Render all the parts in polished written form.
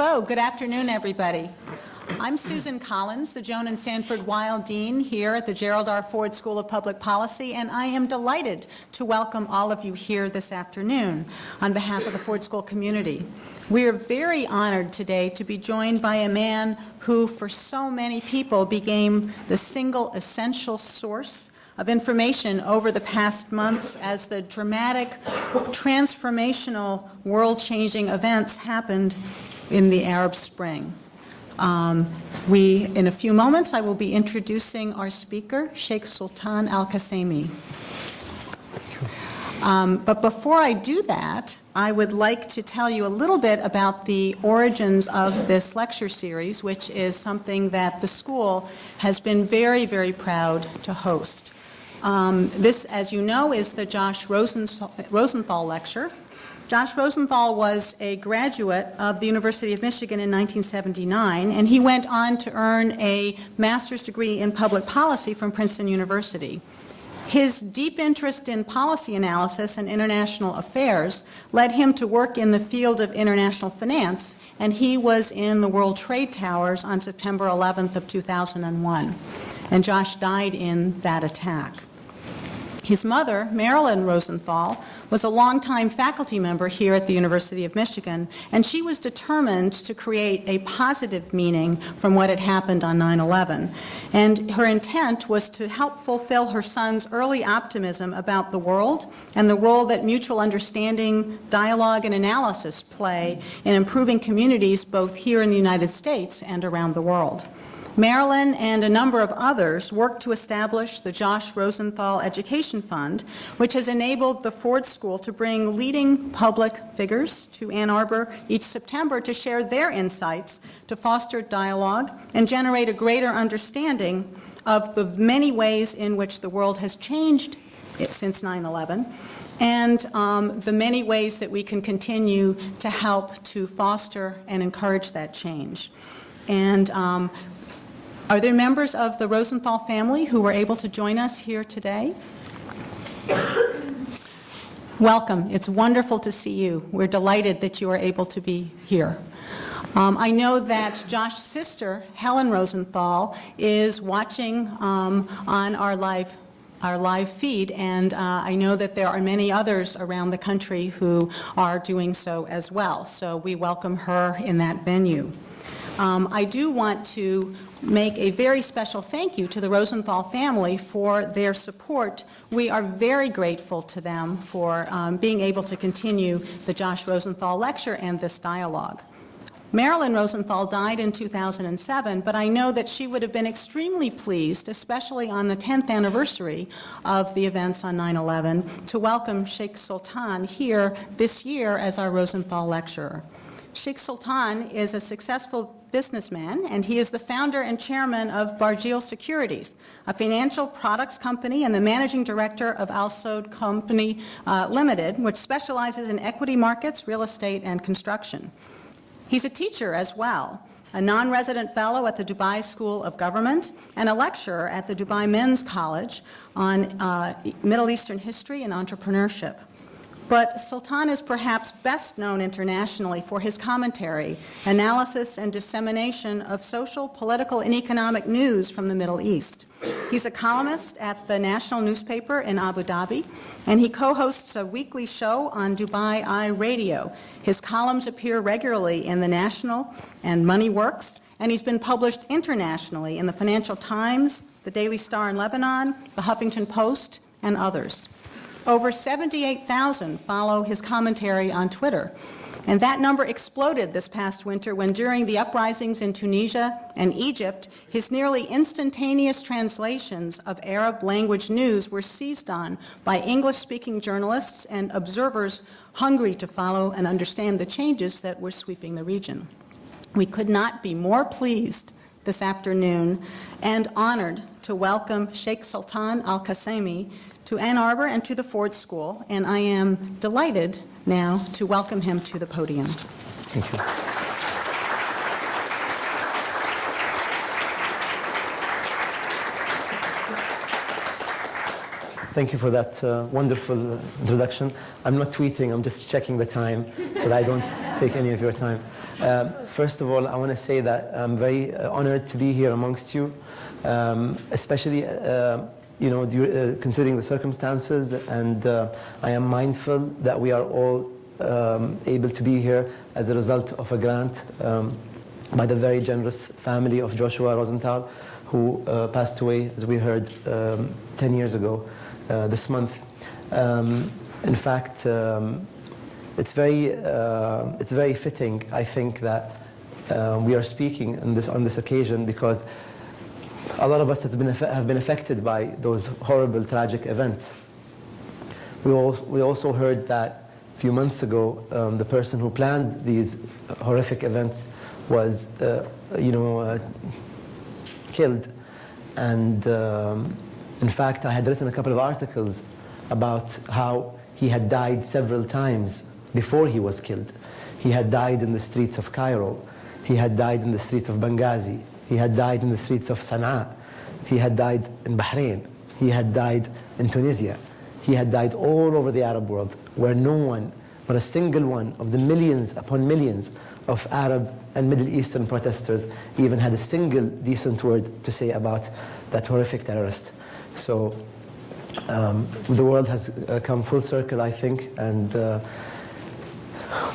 Hello, good afternoon, everybody. I'm Susan Collins, the Joan and Sanford Weill Dean here at the Gerald R. Ford School of Public Policy, and I am delighted to welcome all of you here this afternoon on behalf of the Ford School community. We are very honored today to be joined by a man who, for so many people, became the single essential source of information over the past months as the dramatic, transformational, world-changing events happened in the Arab Spring. In a few moments, I will be introducing our speaker, Sheikh Sultan Al-Qasimi. But before I do that, I would like to tell you a little bit about the origins of this lecture series, which is something that the school has been very, very proud to host. This, as you know, is the Josh Rosenthal Lecture. Josh Rosenthal was a graduate of the University of Michigan in 1979, and he went on to earn a master's degree in public policy from Princeton University. His deep interest in policy analysis and international affairs led him to work in the field of international finance, and he was in the World Trade Towers on September 11th of 2001. And Josh died in that attack. His mother, Marilyn Rosenthal, was a longtime faculty member here at the University of Michigan, and she was determined to create a positive meaning from what had happened on 9/11. And her intent was to help fulfill her son's early optimism about the world and the role that mutual understanding, dialogue, and analysis play in improving communities both here in the United States and around the world. Marilyn and a number of others worked to establish the Josh Rosenthal Education Fund, which has enabled the Ford School to bring leading public figures to Ann Arbor each September to share their insights, to foster dialogue, and generate a greater understanding of the many ways in which the world has changed since 9/11, and the many ways that we can continue to help to foster and encourage that change. And are there members of the Rosenthal family who were able to join us here today? Welcome. It's wonderful to see you. We're delighted that you are able to be here. I know that Josh's sister, Helen Rosenthal, is watching on our live feed, and I know that there are many others around the country who are doing so as well. So we welcome her in that venue. I do want to make a very special thank you to the Rosenthal family for their support. We are very grateful to them for being able to continue the Josh Rosenthal Lecture and this dialogue. Marilyn Rosenthal died in 2007, but I know that she would have been extremely pleased, especially on the 10th anniversary of the events on 9/11, to welcome Sheikh Sultan here this year as our Rosenthal Lecturer. Sheikh Sultan is a successful businessman, and he is the founder and chairman of Barjeel Securities, a financial products company, and the managing director of Al Saud Company Limited, which specializes in equity markets, real estate, and construction. He's a teacher as well, a non-resident fellow at the Dubai School of Government, and a lecturer at the Dubai Men's College on Middle Eastern history and entrepreneurship. But Sultan is perhaps best known internationally for his commentary, analysis, and dissemination of social, political, and economic news from the Middle East. He's a columnist at the national newspaper in Abu Dhabi, and he co-hosts a weekly show on Dubai Eye Radio. His columns appear regularly in The National and Money Works, and he's been published internationally in the Financial Times, the Daily Star in Lebanon, the Huffington Post, and others. Over 78,000 follow his commentary on Twitter, and that number exploded this past winter when, during the uprisings in Tunisia and Egypt, his nearly instantaneous translations of Arab language news were seized on by English-speaking journalists and observers hungry to follow and understand the changes that were sweeping the region. We could not be more pleased this afternoon and honored to welcome Sheikh Sultan Al-Qasimi to Ann Arbor and to the Ford School, and I am delighted now to welcome him to the podium. Thank you. Thank you for that wonderful introduction. I'm not tweeting, I'm just checking the time so that I don't take any of your time. First of all, I want to say that I'm very honored to be here amongst you, especially considering the circumstances, and I am mindful that we are all able to be here as a result of a grant by the very generous family of Joshua Rosenthal, who passed away, as we heard, 10 years ago this month. In fact, it's very fitting, I think, that we are speaking on this occasion, because a lot of us have been affected by those horrible, tragic events. We also heard that a few months ago, the person who planned these horrific events was, killed. And in fact, I had written a couple of articles about how he had died several times before he was killed. He had died in the streets of Cairo. He had died in the streets of Benghazi. He had died in the streets of Sana'a. He had died in Bahrain. He had died in Tunisia. He had died all over the Arab world, where no one, not a single one of the millions upon millions of Arab and Middle Eastern protesters even had a single decent word to say about that horrific terrorist. So the world has come full circle, I think, and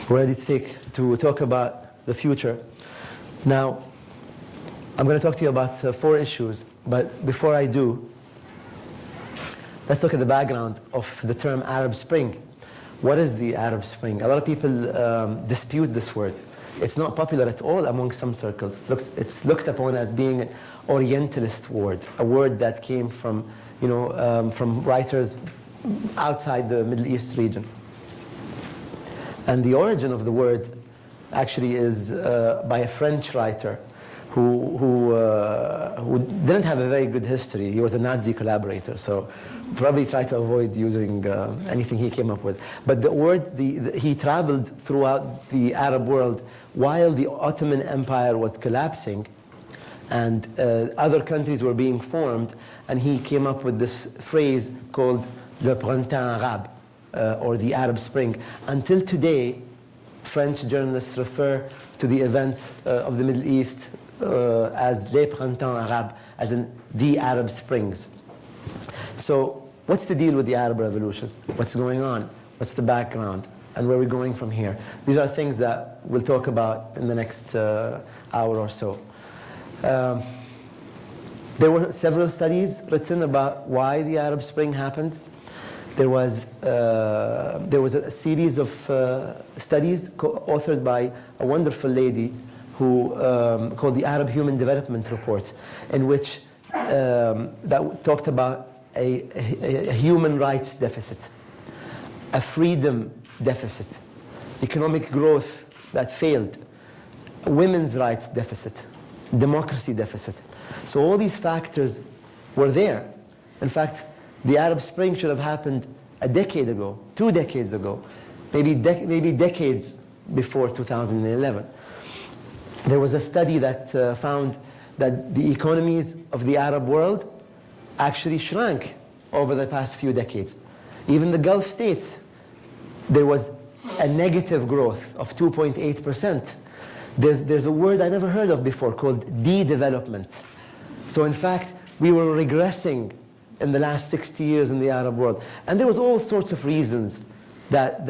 we're ready to talk about the future. Now, I'm going to talk to you about 4 issues, but before I do, let's look at the background of the term Arab Spring. What is the Arab Spring? A lot of people dispute this word. It's not popular at all among some circles. It's looked upon as being an Orientalist word, a word that came from, from writers outside the Middle East region. And the origin of the word actually is by a French writer who didn't have a very good history. He was a Nazi collaborator, so probably tried to avoid using anything he came up with. But the word, he traveled throughout the Arab world while the Ottoman Empire was collapsing and other countries were being formed, and he came up with this phrase called Le Printemps Arabe, or the Arab Spring. Until today, French journalists refer to the events of the Middle East as Les Printemps Arabes, as in the Arab Springs. So what's the deal with the Arab revolutions? What's going on? What's the background? And where are we going from here? These are things that we'll talk about in the next hour or so. There were several studies written about why the Arab Spring happened. There was a series of studies authored by a wonderful lady who called the Arab Human Development Report, in which that talked about a human rights deficit, a freedom deficit, economic growth that failed, a women's rights deficit, democracy deficit. So all these factors were there. In fact, the Arab Spring should have happened a decade ago, 2 decades ago, maybe decades before 2011. There was a study that found that the economies of the Arab world actually shrank over the past few decades. Even the Gulf states, there was a negative growth of 2.8%. There's a word I never heard of before called de-development. So in fact, we were regressing in the last 60 years in the Arab world. And there was all sorts of reasons that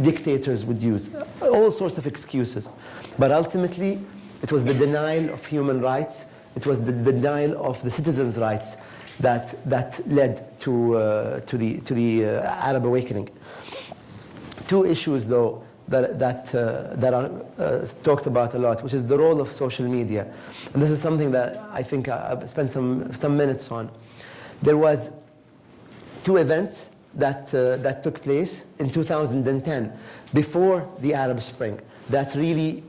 dictators would use, all sorts of excuses. But ultimately, it was the denial of human rights, it was the denial of the citizens' rights that led to the Arab awakening. 2 issues, though, that are talked about a lot, which is the role of social media. And this is something that I think I've spent some minutes on. There was 2 events that took place in 2010, before the Arab Spring, that really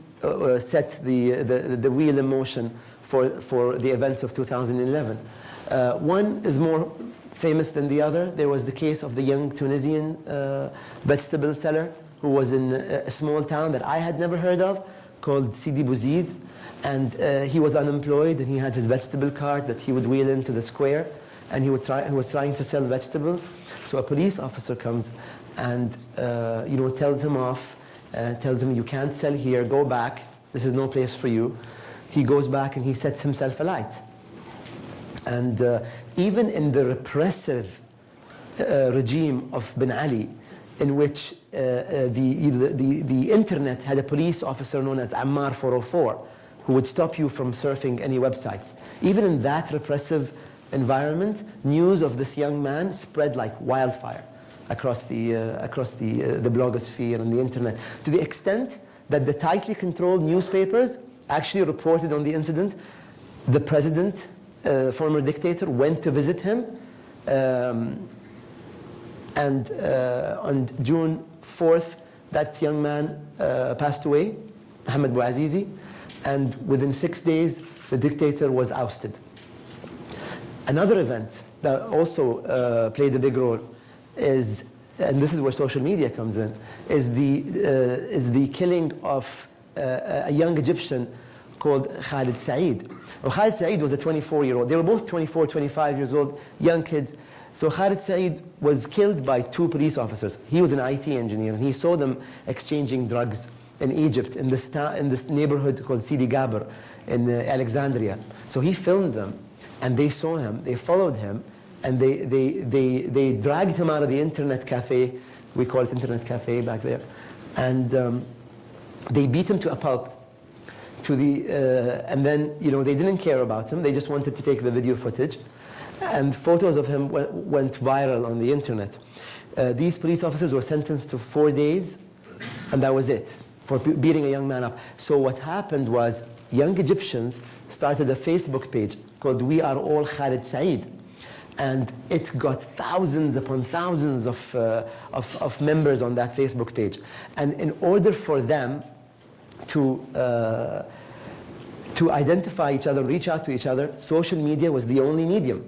set the wheel in motion for the events of 2011. One is more famous than the other. There was the case of the young Tunisian vegetable seller who was in a small town that I had never heard of, called Sidi Bouzid, and he was unemployed, and he had his vegetable cart that he would wheel into the square, and he was trying to sell vegetables. So a police officer comes and tells him off, tells him, you can't sell here, go back, this is no place for you, he goes back and he sets himself alight. And even in the repressive regime of Ben Ali, in which the internet had a police officer known as Ammar 404, who would stop you from surfing any websites. Even in that repressive environment, news of this young man spread like wildfire across the blogosphere and the internet, to the extent that the tightly controlled newspapers actually reported on the incident. The president, former dictator, went to visit him, and on June 4th, that young man passed away, Mohammed Bouazizi, and within 6 days, the dictator was ousted. Another event that also played a big role is, and this is where social media comes in, is the killing of a young Egyptian called Khalid Said. Well, Khalid Said was a 24-year-old. They were both 24, 25 years old, young kids. So Khalid Said was killed by 2 police officers. He was an IT engineer, and he saw them exchanging drugs in Egypt, in this neighborhood called Sidi Gabr in Alexandria. So he filmed them, and they saw him, they followed him, and they dragged him out of the internet cafe. We call it internet cafe back there. And they beat him to a pulp. And then, they didn't care about him. They just wanted to take the video footage. And photos of him went viral on the internet. These police officers were sentenced to 4 days, and that was it, for beating a young man up. So what happened was, young Egyptians started a Facebook page called We Are All Khalid Said. And it got thousands upon thousands of members on that Facebook page. And in order for them to identify each other, reach out to each other, social media was the only medium.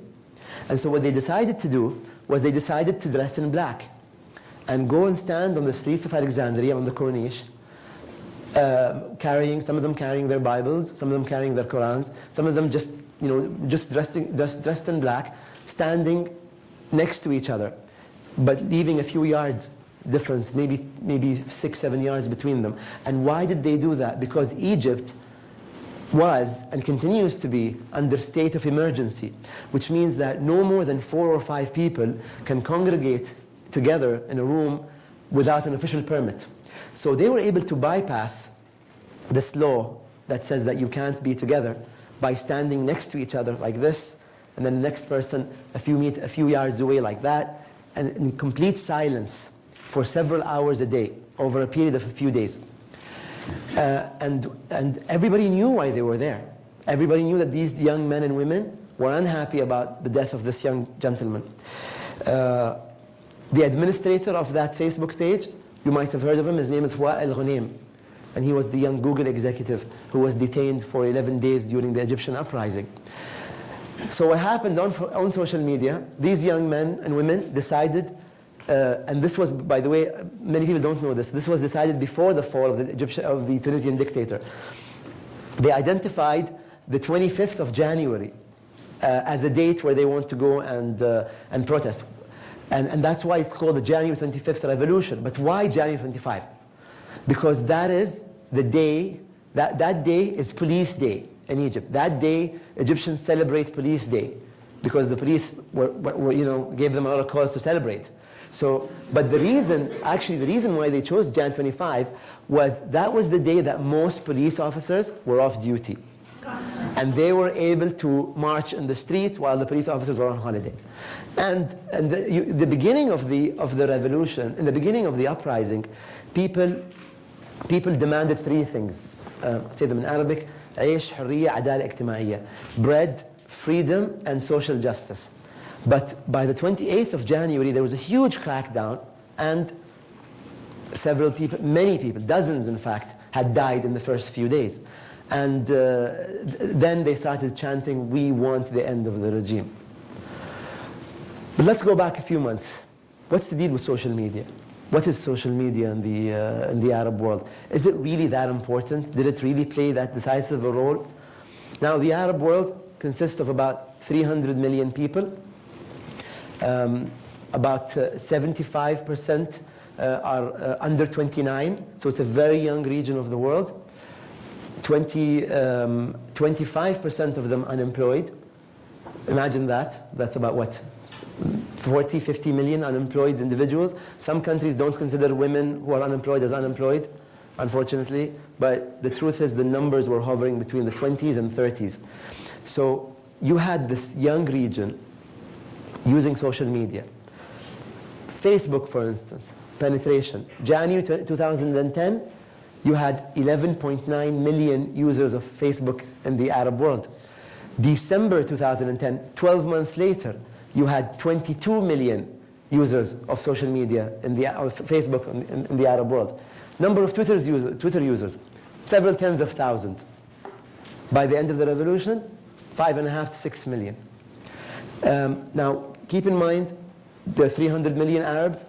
And so what they decided to do was they decided to dress in black and go and stand on the streets of Alexandria on the Corniche, some of them carrying their Bibles, some of them carrying their Qurans, some of them just dressed in black, standing next to each other, but leaving a few yards difference, maybe 6, 7 yards between them. And why did they do that? Because Egypt was and continues to be under state of emergency, which means that no more than 4 or 5 people can congregate together in a room without an official permit. So they were able to bypass this law that says that you can't be together by standing next to each other like this, and then the next person a few yards away like that, and in complete silence for several hours a day over a period of a few days. And everybody knew why they were there. Everybody knew that these young men and women were unhappy about the death of this young gentleman. The administrator of that Facebook page, you might have heard of him, his name is Wael Ghunaim, and he was the young Google executive who was detained for 11 days during the Egyptian uprising. So what happened on social media, these young men and women decided, and this was, by the way, many people don't know this was decided before the fall of the Tunisian dictator. They identified the 25th of January as the date where they want to go and protest. And that's why it's called the January 25th Revolution. But why January 25? Because that is the day, that day is police day in Egypt. That day, Egyptians celebrate police day because the police gave them a lot of cause to celebrate. So, but the reason why they chose Jan 25 was that was the day that most police officers were off duty. And they were able to march in the streets while the police officers were on holiday. And the beginning of the revolution, in the beginning of the uprising, people demanded 3 things. I'll say them in Arabic: عيش, حرية, عدالة اجتماعية. Bread, freedom, and social justice. But by the 28th of January, there was a huge crackdown, and many people, dozens in fact, had died in the first few days. And then they started chanting, "We want the end of the regime." But let's go back a few months. What's the deal with social media? What is social media in the Arab world? Is it really that important? Did it really play that decisive a role? Now, the Arab world consists of about 300 million people. About 75% are under 29, so it's a very young region of the world. 25% of them unemployed. Imagine that. That's about what? 40, 50 million unemployed individuals. Some countries don't consider women who are unemployed as unemployed, unfortunately. But the truth is the numbers were hovering between the 20s and 30s. So you had this young region using social media. Facebook, for instance, penetration. January 2010, you had 11.9 million users of Facebook in the Arab world. December 2010, 12 months later, you had 22 million users of social media of Facebook in the Arab world. Number of Twitter users, several tens of thousands. By the end of the revolution, 5.5 to 6 million. Now, keep in mind, there are 300 million Arabs.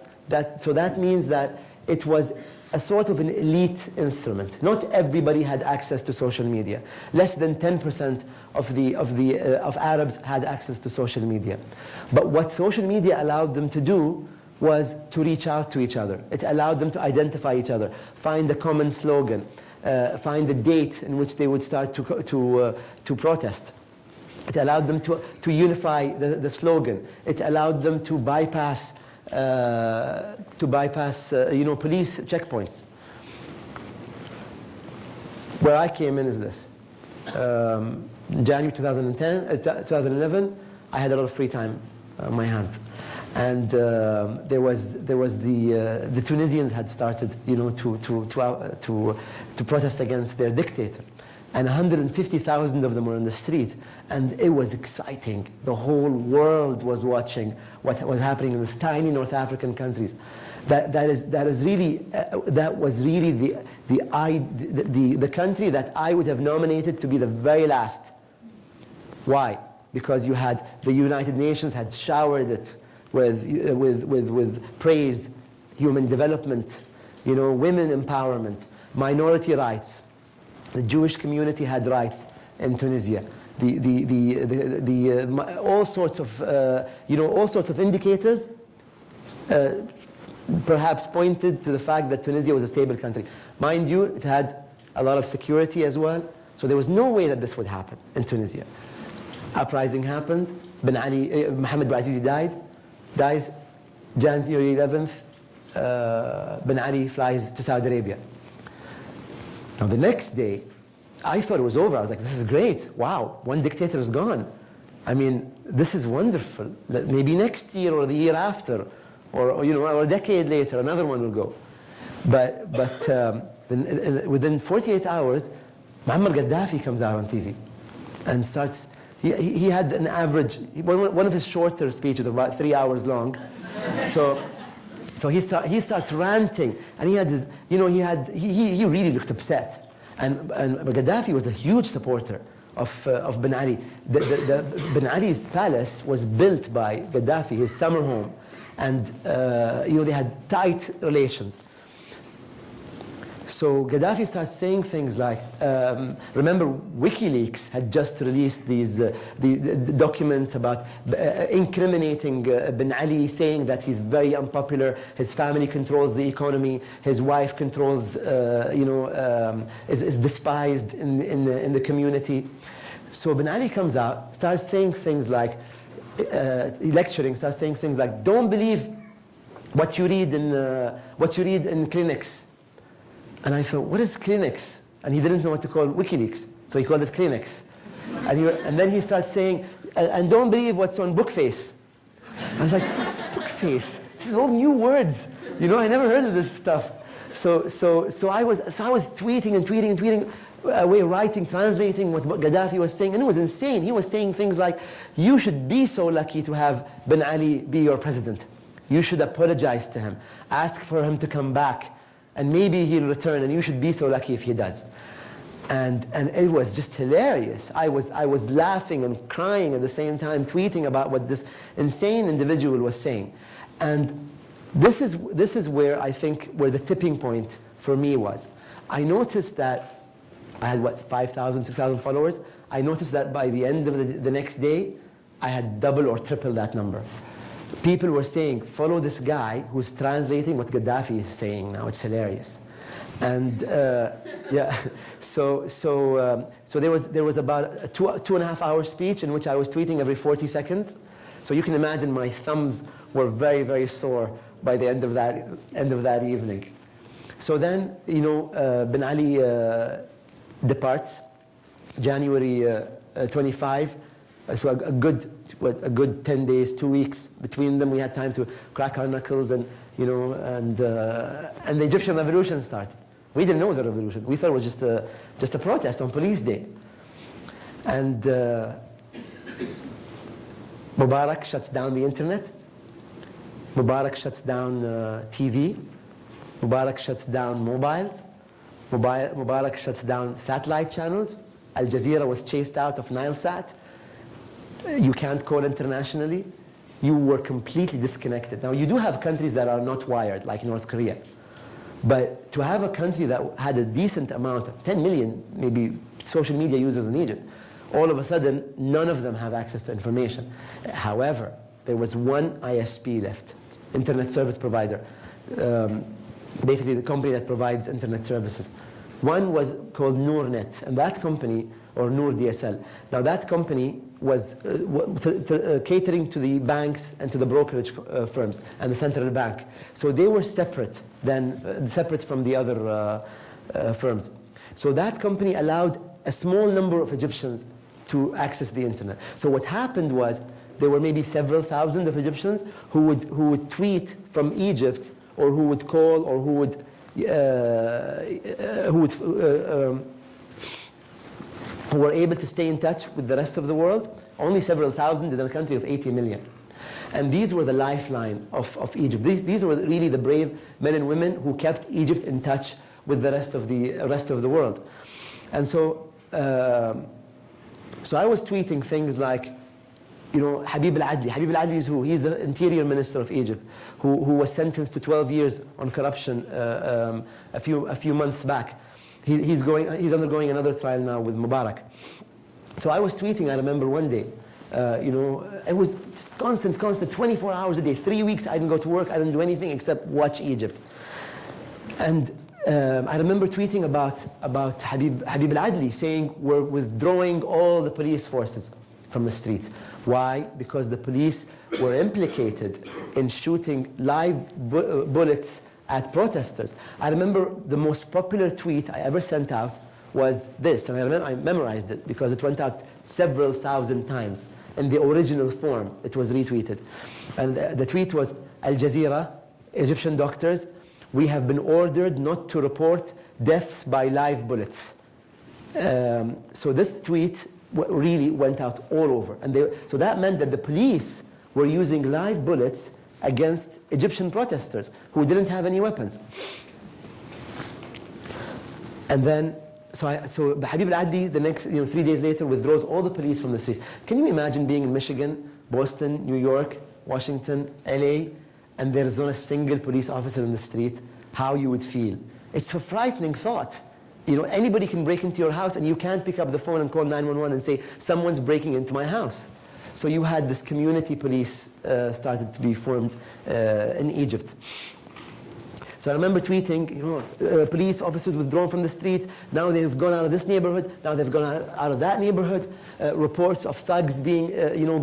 So that means that it was a sort of an elite instrument. Not everybody had access to social media. Less than 10% of Arabs had access to social media. But what social media allowed them to do was to reach out to each other. It allowed them to identify each other, find a common slogan, find a date in which they would start to protest. It allowed them to unify the slogan. It allowed them to bypass police checkpoints. Where I came in is this. January 2011, I had a lot of free time on my hands. And there was the Tunisians had started, to protest against their dictator. And 150,000 of them were in the street. And it was exciting. The whole world was watching what was happening in these tiny North African countries. That was really the country that I would have nominated to be the very last. Why? Because you had the United Nations had showered it with praise, human development, women empowerment, minority rights. The Jewish community had rights in Tunisia. All sorts of indicators perhaps pointed to the fact that Tunisia was a stable country. Mind you, it had a lot of security as well. So there was no way that this would happen in Tunisia. Uprising happened. Mohammed Bouazizi dies. January 11th, Ben Ali flies to Saudi Arabia. Now the next day, I thought it was over. I was like, this is great. Wow, one dictator is gone. I mean, this is wonderful. Maybe next year or the year after, or a decade later, another one will go. But within 48 hours, Muammar Gaddafi comes out on TV and starts. He had an average, one of his shorter speeches, about 3 hours long. So he starts ranting, and he really looked upset. And Gaddafi was a huge supporter of Ben Ali. Ben Ali's palace was built by Gaddafi, his summer home, and they had tight relations. So Gaddafi starts saying things like, remember WikiLeaks had just released the documents about incriminating Ben Ali, saying that he's very unpopular, his family controls the economy, his wife controls, is despised in the community. So Ben Ali comes out, starts saying things like, starts saying things like, don't believe what you read in clinics. And I thought, what is Kleenex? And he didn't know what to call WikiLeaks, so he called it Kleenex. And then he starts saying, and don't believe what's on Bookface. I was like, what's Bookface? This is all new words. I never heard of this stuff. So I was tweeting and tweeting away, writing, translating what Gaddafi was saying, and it was insane. He was saying things like, you should be so lucky to have Ben Ali be your president. You should apologize to him, ask for him to come back, and maybe he'll return, and you should be so lucky if he does. And it was just hilarious. I was laughing and crying at the same time, tweeting about what this insane individual was saying. And this is where I think where the tipping point for me was. I noticed that I had 5,000, 6,000 followers. I noticed that by the end of the next day, I had double or triple that number. People were saying, follow this guy who's translating what Gaddafi is saying now. It's hilarious. And yeah, so there was about a 2.5 hour speech in which I was tweeting every 40 seconds. So you can imagine my thumbs were very, very sore by the end of that evening. So then, you know, Ben Ali departs January 25. So a good 10 days, 2 weeks between them. We had time to crack our knuckles, and you know, and the Egyptian revolution started. We didn't know it was a revolution. We thought it was just a protest on Police Day. And Mubarak shuts down the internet. Mubarak shuts down TV. Mubarak shuts down mobiles. Mubarak shuts down satellite channels. Al Jazeera was chased out of Nilesat. You can't call internationally. You were completely disconnected. Now, you do have countries that are not wired, like North Korea. But to have a country that had a decent amount of 10 million, maybe, social media users in Egypt, all of a sudden, none of them have access to information. However, there was one ISP left, Internet Service Provider, basically the company that provides internet services. One was called NoorNet, and that company, or Noor DSL, now that company was catering to the banks and to the brokerage firms and the central bank. So they were separate from the other firms. So that company allowed a small number of Egyptians to access the internet. So what happened was there were maybe several thousand of Egyptians who would tweet from Egypt, or who would call, or who were able to stay in touch with the rest of the world. Only several thousand in a country of 80 million. And these were the lifeline of Egypt. These were really the brave men and women who kept Egypt in touch with the rest of the world. And so, so I was tweeting things like, you know, Habib al-Adli. Habib al-Adli is who? He's the interior minister of Egypt, who was sentenced to 12 years on corruption a few months back. He's undergoing another trial now with Mubarak. So I was tweeting, I remember one day, you know, it was constant, 24 hours a day, 3 weeks I didn't go to work, I didn't do anything except watch Egypt. And I remember tweeting about Habib al-Adli, saying we're withdrawing all the police forces from the streets. Why? Because the police were implicated in shooting live bullets at protesters. I remember the most popular tweet I ever sent out was this, and I memorized it because it went out several thousand times. In the original form, it was retweeted. And the tweet was, Al Jazeera, Egyptian doctors, we have been ordered not to report deaths by live bullets. So this tweet really went out all over. And so that meant that the police were using live bullets against Egyptian protesters who didn't have any weapons. And then, so Habib al-Adli, the next 3 days later, withdraws all the police from the streets. Can you imagine being in Michigan, Boston, New York, Washington, LA, and there's not a single police officer in the street? How you would feel? It's a frightening thought. You know, anybody can break into your house and you can't pick up the phone and call 911 and say, someone's breaking into my house. So you had this community police started to be formed in Egypt. So I remember tweeting, you know, police officers withdrawn from the streets. Now they've gone out of this neighborhood. Now they've gone out of that neighborhood. Reports of thugs being,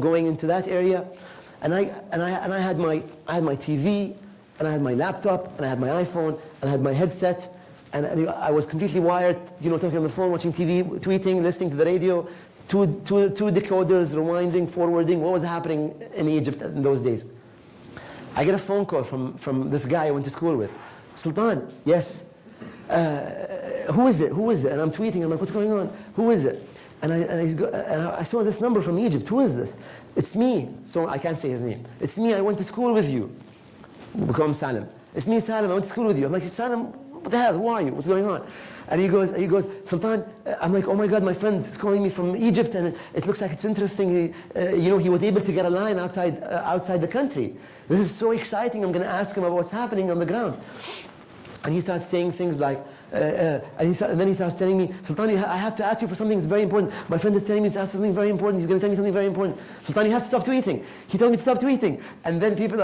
going into that area. And I had my TV, and I had my laptop, and I had my iPhone, and I had my headset, and I was completely wired, talking on the phone, watching TV, tweeting, listening to the radio. Two decoders, rewinding, forwarding. What was happening in Egypt in those days? I get a phone call from this guy I went to school with. Sultan, yes. Who is it? Who is it? And I'm tweeting. I'm like, what's going on? Who is it? And I saw this number from Egypt. Who is this? It's me. So I can't say his name. It's me. I went to school with you. We call him Salim. It's me, Salim. I went to school with you. I'm like, Salim, what the hell? Who are you? What's going on? And he goes, Sultan, I'm like, oh my God, my friend is calling me from Egypt, and it looks like it's interesting. He was able to get a line outside the country. This is so exciting. I'm going to ask him about what's happening on the ground. And he starts saying things like, And then he starts telling me, Sultan, I have to ask you for something that's very important. My friend is telling me to ask something very important. He's going to tell me something very important. Sultan, you have to stop tweeting. He told me to stop tweeting. And then people,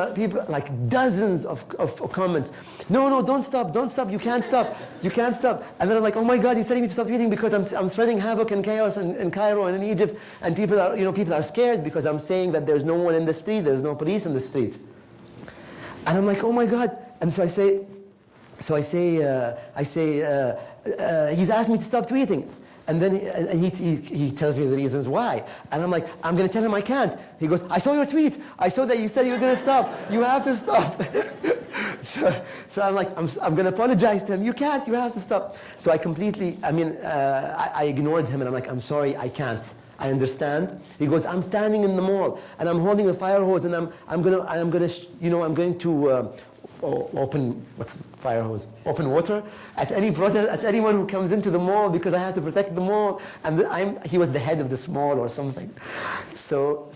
like dozens of comments. No, don't stop, you can't stop, you can't stop. And then I'm like, oh my God, he's telling me to stop tweeting because I'm spreading havoc and chaos in Cairo and in Egypt. And people are scared because I'm saying that there's no one in the street, there's no police in the street. And I'm like, oh my God. And so I say, he's asked me to stop tweeting. And then he tells me the reasons why. And I'm like, I'm going to tell him I can't. He goes, I saw your tweet. I saw that you said you were going to stop. You have to stop. so I'm like, I'm going to apologize to him. You can't. You have to stop. So I completely, I ignored him. And I'm like, I'm sorry, I can't. I understand. He goes, I'm standing in the mall. And I'm holding a fire hose. And I'm going to open, what's fire hose? Open water at any protest, at anyone who comes into the mall because I have to protect the mall. And he was the head of this mall or something. So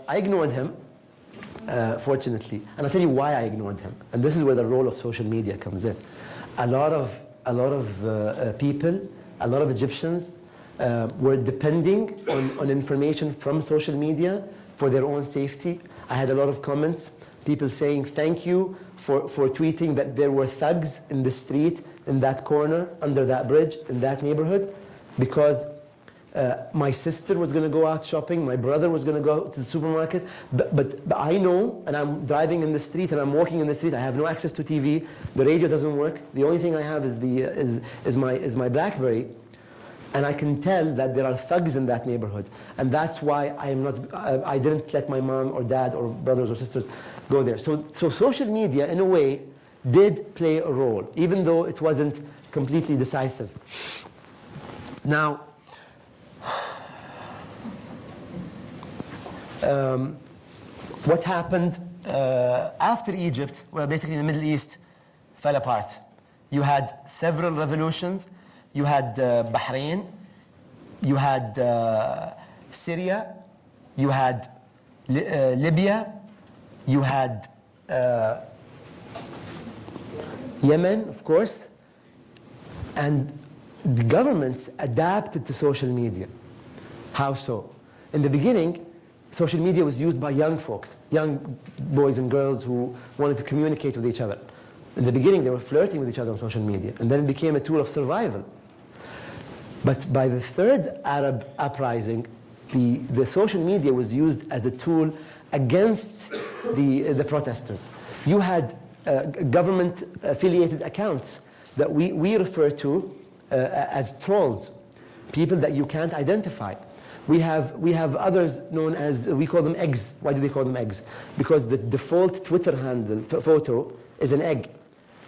I ignored him, fortunately. And I'll tell you why I ignored him. And this is where the role of social media comes in. A lot of people, a lot of Egyptians were depending on information from social media for their own safety. I had a lot of comments, people saying thank you for tweeting that there were thugs in the street, in that corner, under that bridge, in that neighborhood, because my sister was going to go out shopping, my brother was going to go to the supermarket, but I know, and I'm driving in the street and I'm walking in the street, I have no access to TV, the radio doesn't work, the only thing I have is my BlackBerry, and I can tell that there are thugs in that neighborhood, and that's why I didn't let my mom or dad or brothers or sisters go there. So social media, in a way, did play a role, even though it wasn't completely decisive. Now, what happened after Egypt, well, basically the Middle East fell apart. You had several revolutions. You had Bahrain, you had Syria, you had Libya, you had Yemen, of course, and the governments adapted to social media. How so? In the beginning, social media was used by young folks, young boys and girls who wanted to communicate with each other. In the beginning, they were flirting with each other on social media, and then it became a tool of survival. But by the third Arab uprising, the social media was used as a tool against the protesters. You had government-affiliated accounts that we refer to as trolls, people that you can't identify. We have others known as, we call them eggs. Why do they call them eggs? Because the default Twitter handle photo is an egg.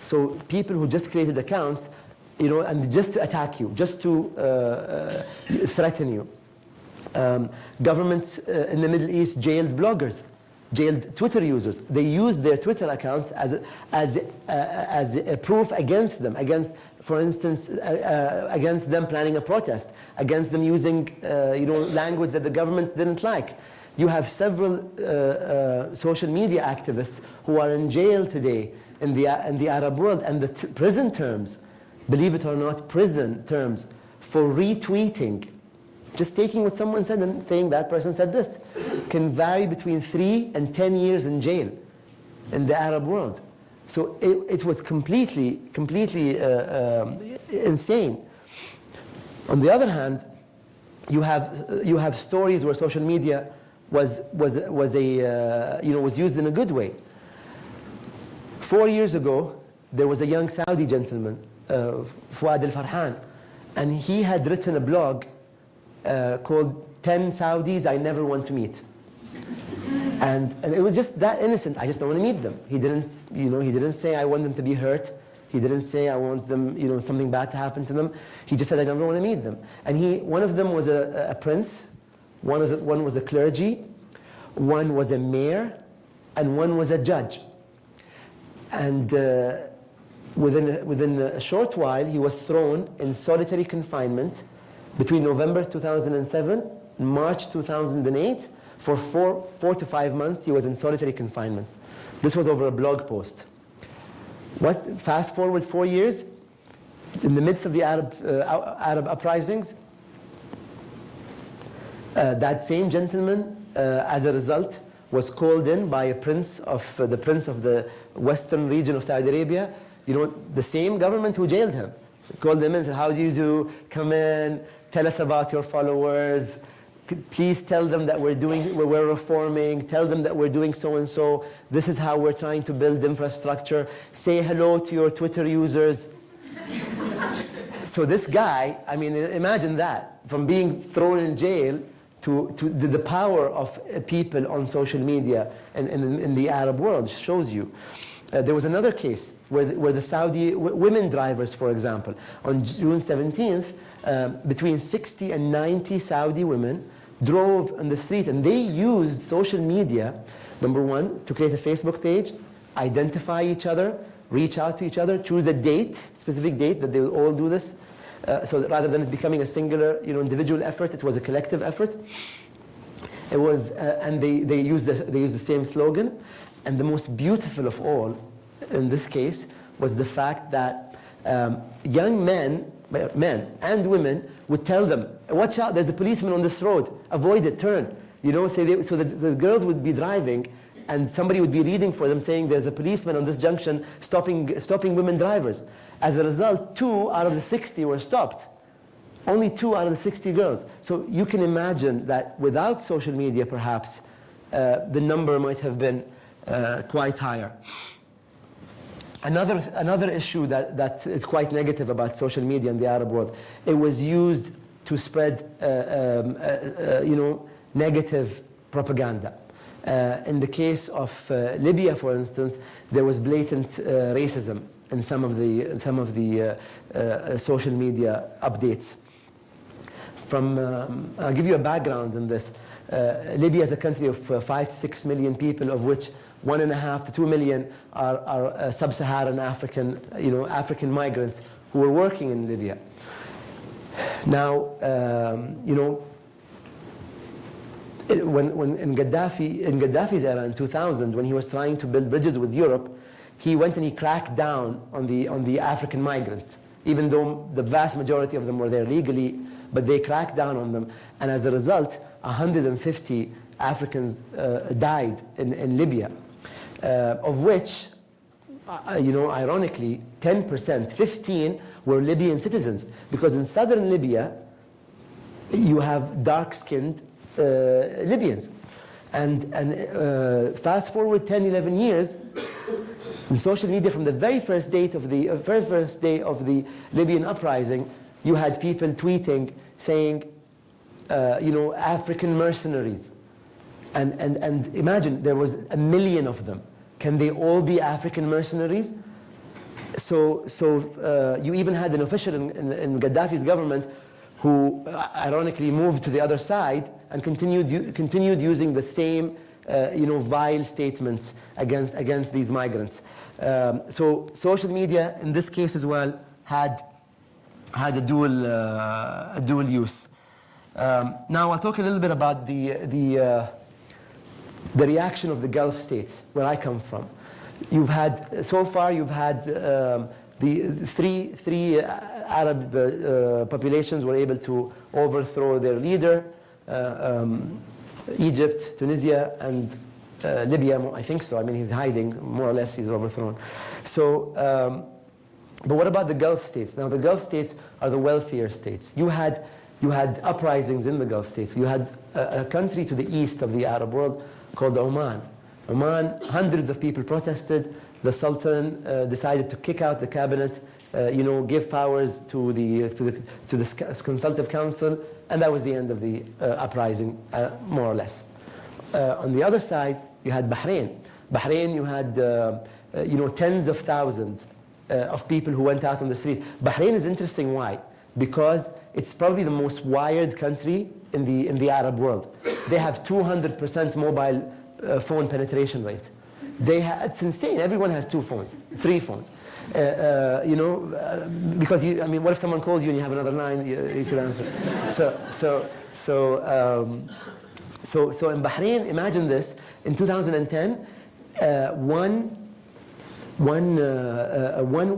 So people who just created accounts, and just to attack you, just to threaten you. Governments in the Middle East jailed bloggers, jailed Twitter users. They used their Twitter accounts as a proof against them, for instance, against them planning a protest, against them using language that the government didn't like. You have several social media activists who are in jail today in the Arab world, and the prison terms, believe it or not, prison terms for retweeting, just taking what someone said and saying that person said this, can vary between 3 and 10 years in jail in the Arab world. So it was completely insane. On the other hand, you have stories where social media was used in a good way. 4 years ago, there was a young Saudi gentleman, Fouad al-Farhan, and he had written a blog called 10 Saudis I Never Want to Meet. And it was just that innocent. I just don't want to meet them. He didn't say I want them to be hurt. He didn't say I want them, something bad to happen to them. He just said I never want to meet them. And one of them was a prince, one was a clergy, one was a mayor, and one was a judge. And within a short while, he was thrown in solitary confinement between November 2007 and March 2008. For 4 to 5 months, he was in solitary confinement. This was over a blog post. Fast forward 4 years, in the midst of the Arab uprisings, that same gentleman, as a result, was called in by the prince of the western region of Saudi Arabia. You know, the same government who jailed him. Called him in and said, how do you do? Come in, tell us about your followers. Please tell them that we're reforming. Tell them that we're doing so and so. This is how we're trying to build infrastructure. Say hello to your Twitter users. So this guy, I mean, imagine that, from being thrown in jail to the power of people on social media and in the Arab world shows you. There was another case where the Saudi women drivers, for example, on June 17th, between 60 and 90 Saudi women drove on the street, and they used social media, number one, to create a Facebook page, identify each other, reach out to each other, choose a date, specific date that they will all do this. So that rather than it becoming a singular, individual effort, it was a collective effort. It was, and they used the same slogan. And the most beautiful of all, in this case, was the fact that young men and women would tell them, watch out, there's a policeman on this road, avoid it, turn. So the girls would be driving, and somebody would be reading for them saying there's a policeman on this junction stopping women drivers. As a result, 2 out of the 60 were stopped. Only 2 out of the 60 girls. So you can imagine that without social media, perhaps, the number might have been quite higher. Another issue that is quite negative about social media in the Arab world, it was used to spread negative propaganda. In the case of Libya, for instance, there was blatant racism in some of the social media updates. I'll give you a background in this. Libya is a country of 5 to 6 million people, of which 1.5 to 2 million are sub-Saharan African, African migrants who were working in Libya. Now, when in Gaddafi's era in 2000, when he was trying to build bridges with Europe, he went and he cracked down on the African migrants, even though the vast majority of them were there legally, but they cracked down on them, and as a result, 150 Africans died in Libya, of which, ironically, 10%, 15 were Libyan citizens, because in southern Libya, you have dark-skinned Libyans. And fast forward 10, 11 years, in social media, from the very first day of the Libyan uprising, you had people tweeting saying, African mercenaries. And imagine, there was 1 million of them. Can they all be African mercenaries? So you even had an official in Gaddafi's government who ironically moved to the other side and continued using the same vile statements against these migrants. So social media in this case as well had a dual use. Now I'll talk a little bit about the reaction of the Gulf states, where I come from. So far you've had the three Arab populations were able to overthrow their leader, Egypt, Tunisia, and Libya, I think so. I mean, he's hiding, more or less, he's overthrown. So, but what about the Gulf states? Now, the Gulf states are the wealthier states. You had uprisings in the Gulf states. You had a country to the east of the Arab world called Oman. Oman, hundreds of people protested. The Sultan decided to kick out the cabinet, give powers to the Consultative Council, and that was the end of the uprising, more or less. On the other side, you had Bahrain. Bahrain, you had tens of thousands of people who went out on the street. Bahrain is interesting. Why? Because it's probably the most wired country in the Arab world. They have 200% mobile phone penetration rate. It's insane. Everyone has 2 phones, 3 phones. Because what if someone calls you and you have another line you could answer? So in Bahrain, imagine this: in 2010, one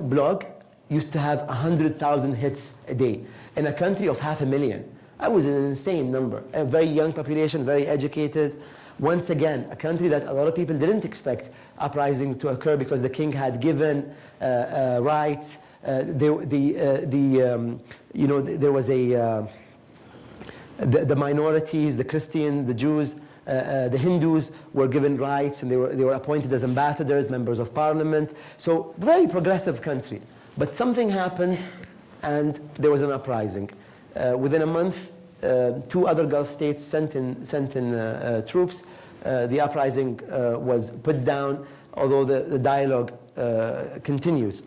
blog used to have 100,000 hits a day in a country of 500,000. That was an insane number. A very young population, very educated. Once again, a country that a lot of people didn't expect uprisings to occur because the king had given rights. There was the minorities, the Christians, the Jews, the Hindus were given rights, and they were appointed as ambassadors, members of parliament. So very progressive country. But something happened, and there was an uprising. Within a month, 2 other Gulf states sent in troops. The uprising was put down, although the dialogue continues.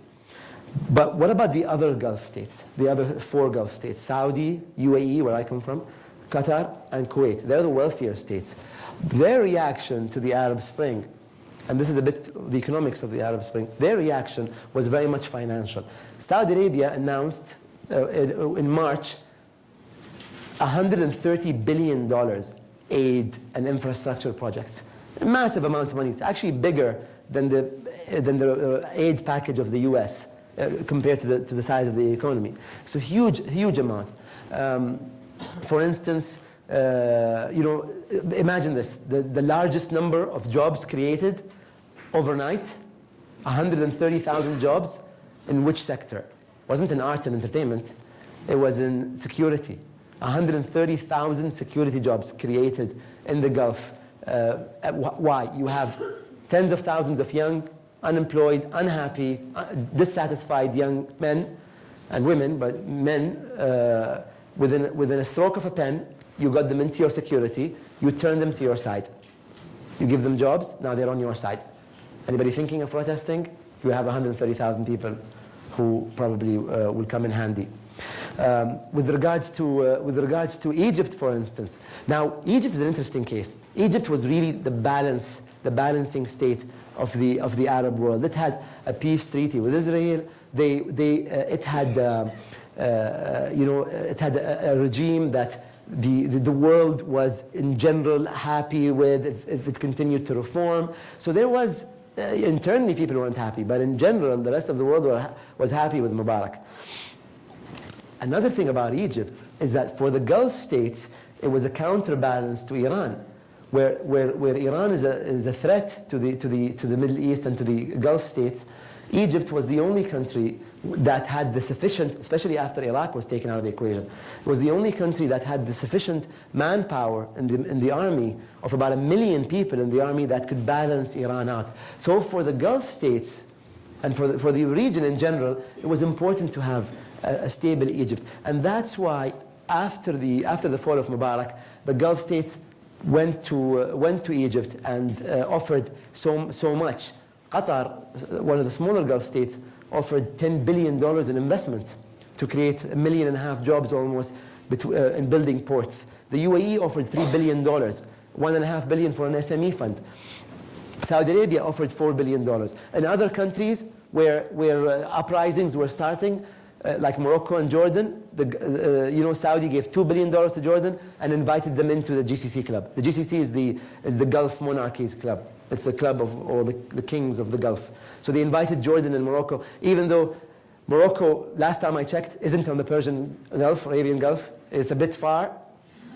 But what about the other Gulf states, the other 4 Gulf states? Saudi, UAE, where I come from, Qatar, and Kuwait. They're the wealthier states. Their reaction to the Arab Spring, and this is a bit of the economics of the Arab Spring, their reaction was very much financial. Saudi Arabia announced in March $130 billion aid and infrastructure projects. A massive amount of money. It's actually bigger than the aid package of the US compared to the size of the economy. So huge amount. For instance, imagine this, the largest number of jobs created overnight, 130,000 jobs, in which sector? It wasn't in art and entertainment, it was in security. 130,000 security jobs created in the Gulf. Why? You have tens of thousands of young, unemployed, unhappy, dissatisfied young men and women, but men, within a stroke of a pen, you got them into your security, you turn them to your side. You give them jobs, now they're on your side. Anybody thinking of protesting? You have 130,000 people who probably will come in handy. With regards to Egypt, for instance. Now, Egypt is an interesting case. Egypt was really the balancing state of the Arab world. It had a peace treaty with Israel. It had a regime that the world was in general happy with. It continued to reform. So there was internally people weren't happy, but in general the rest of the world was happy with Mubarak. Another thing about Egypt is that for the Gulf states, it was a counterbalance to Iran, where Iran is a threat to the Middle East and to the Gulf states. Egypt was the only country that had the sufficient, especially after Iraq was taken out of the equation, it was the only country that had the sufficient manpower in the army of about 1 million people in the army that could balance Iran out. So for the Gulf states and for the region in general, it was important to have a stable Egypt. And that's why after the fall of Mubarak, the Gulf states went to Egypt and offered so much. Qatar, one of the smaller Gulf states, offered $10 billion in investment to create 1.5 million jobs almost in building ports. The UAE offered $3 billion, $1.5 billion for an SME fund. Saudi Arabia offered $4 billion. In other countries where uprisings were starting, like Morocco and Jordan, Saudi gave $2 billion to Jordan and invited them into the GCC club. The GCC is the Gulf monarchies club. It's the club of all the kings of the Gulf. So they invited Jordan and Morocco, even though Morocco, last time I checked, isn't on the Persian Gulf, Arabian Gulf. It's a bit far,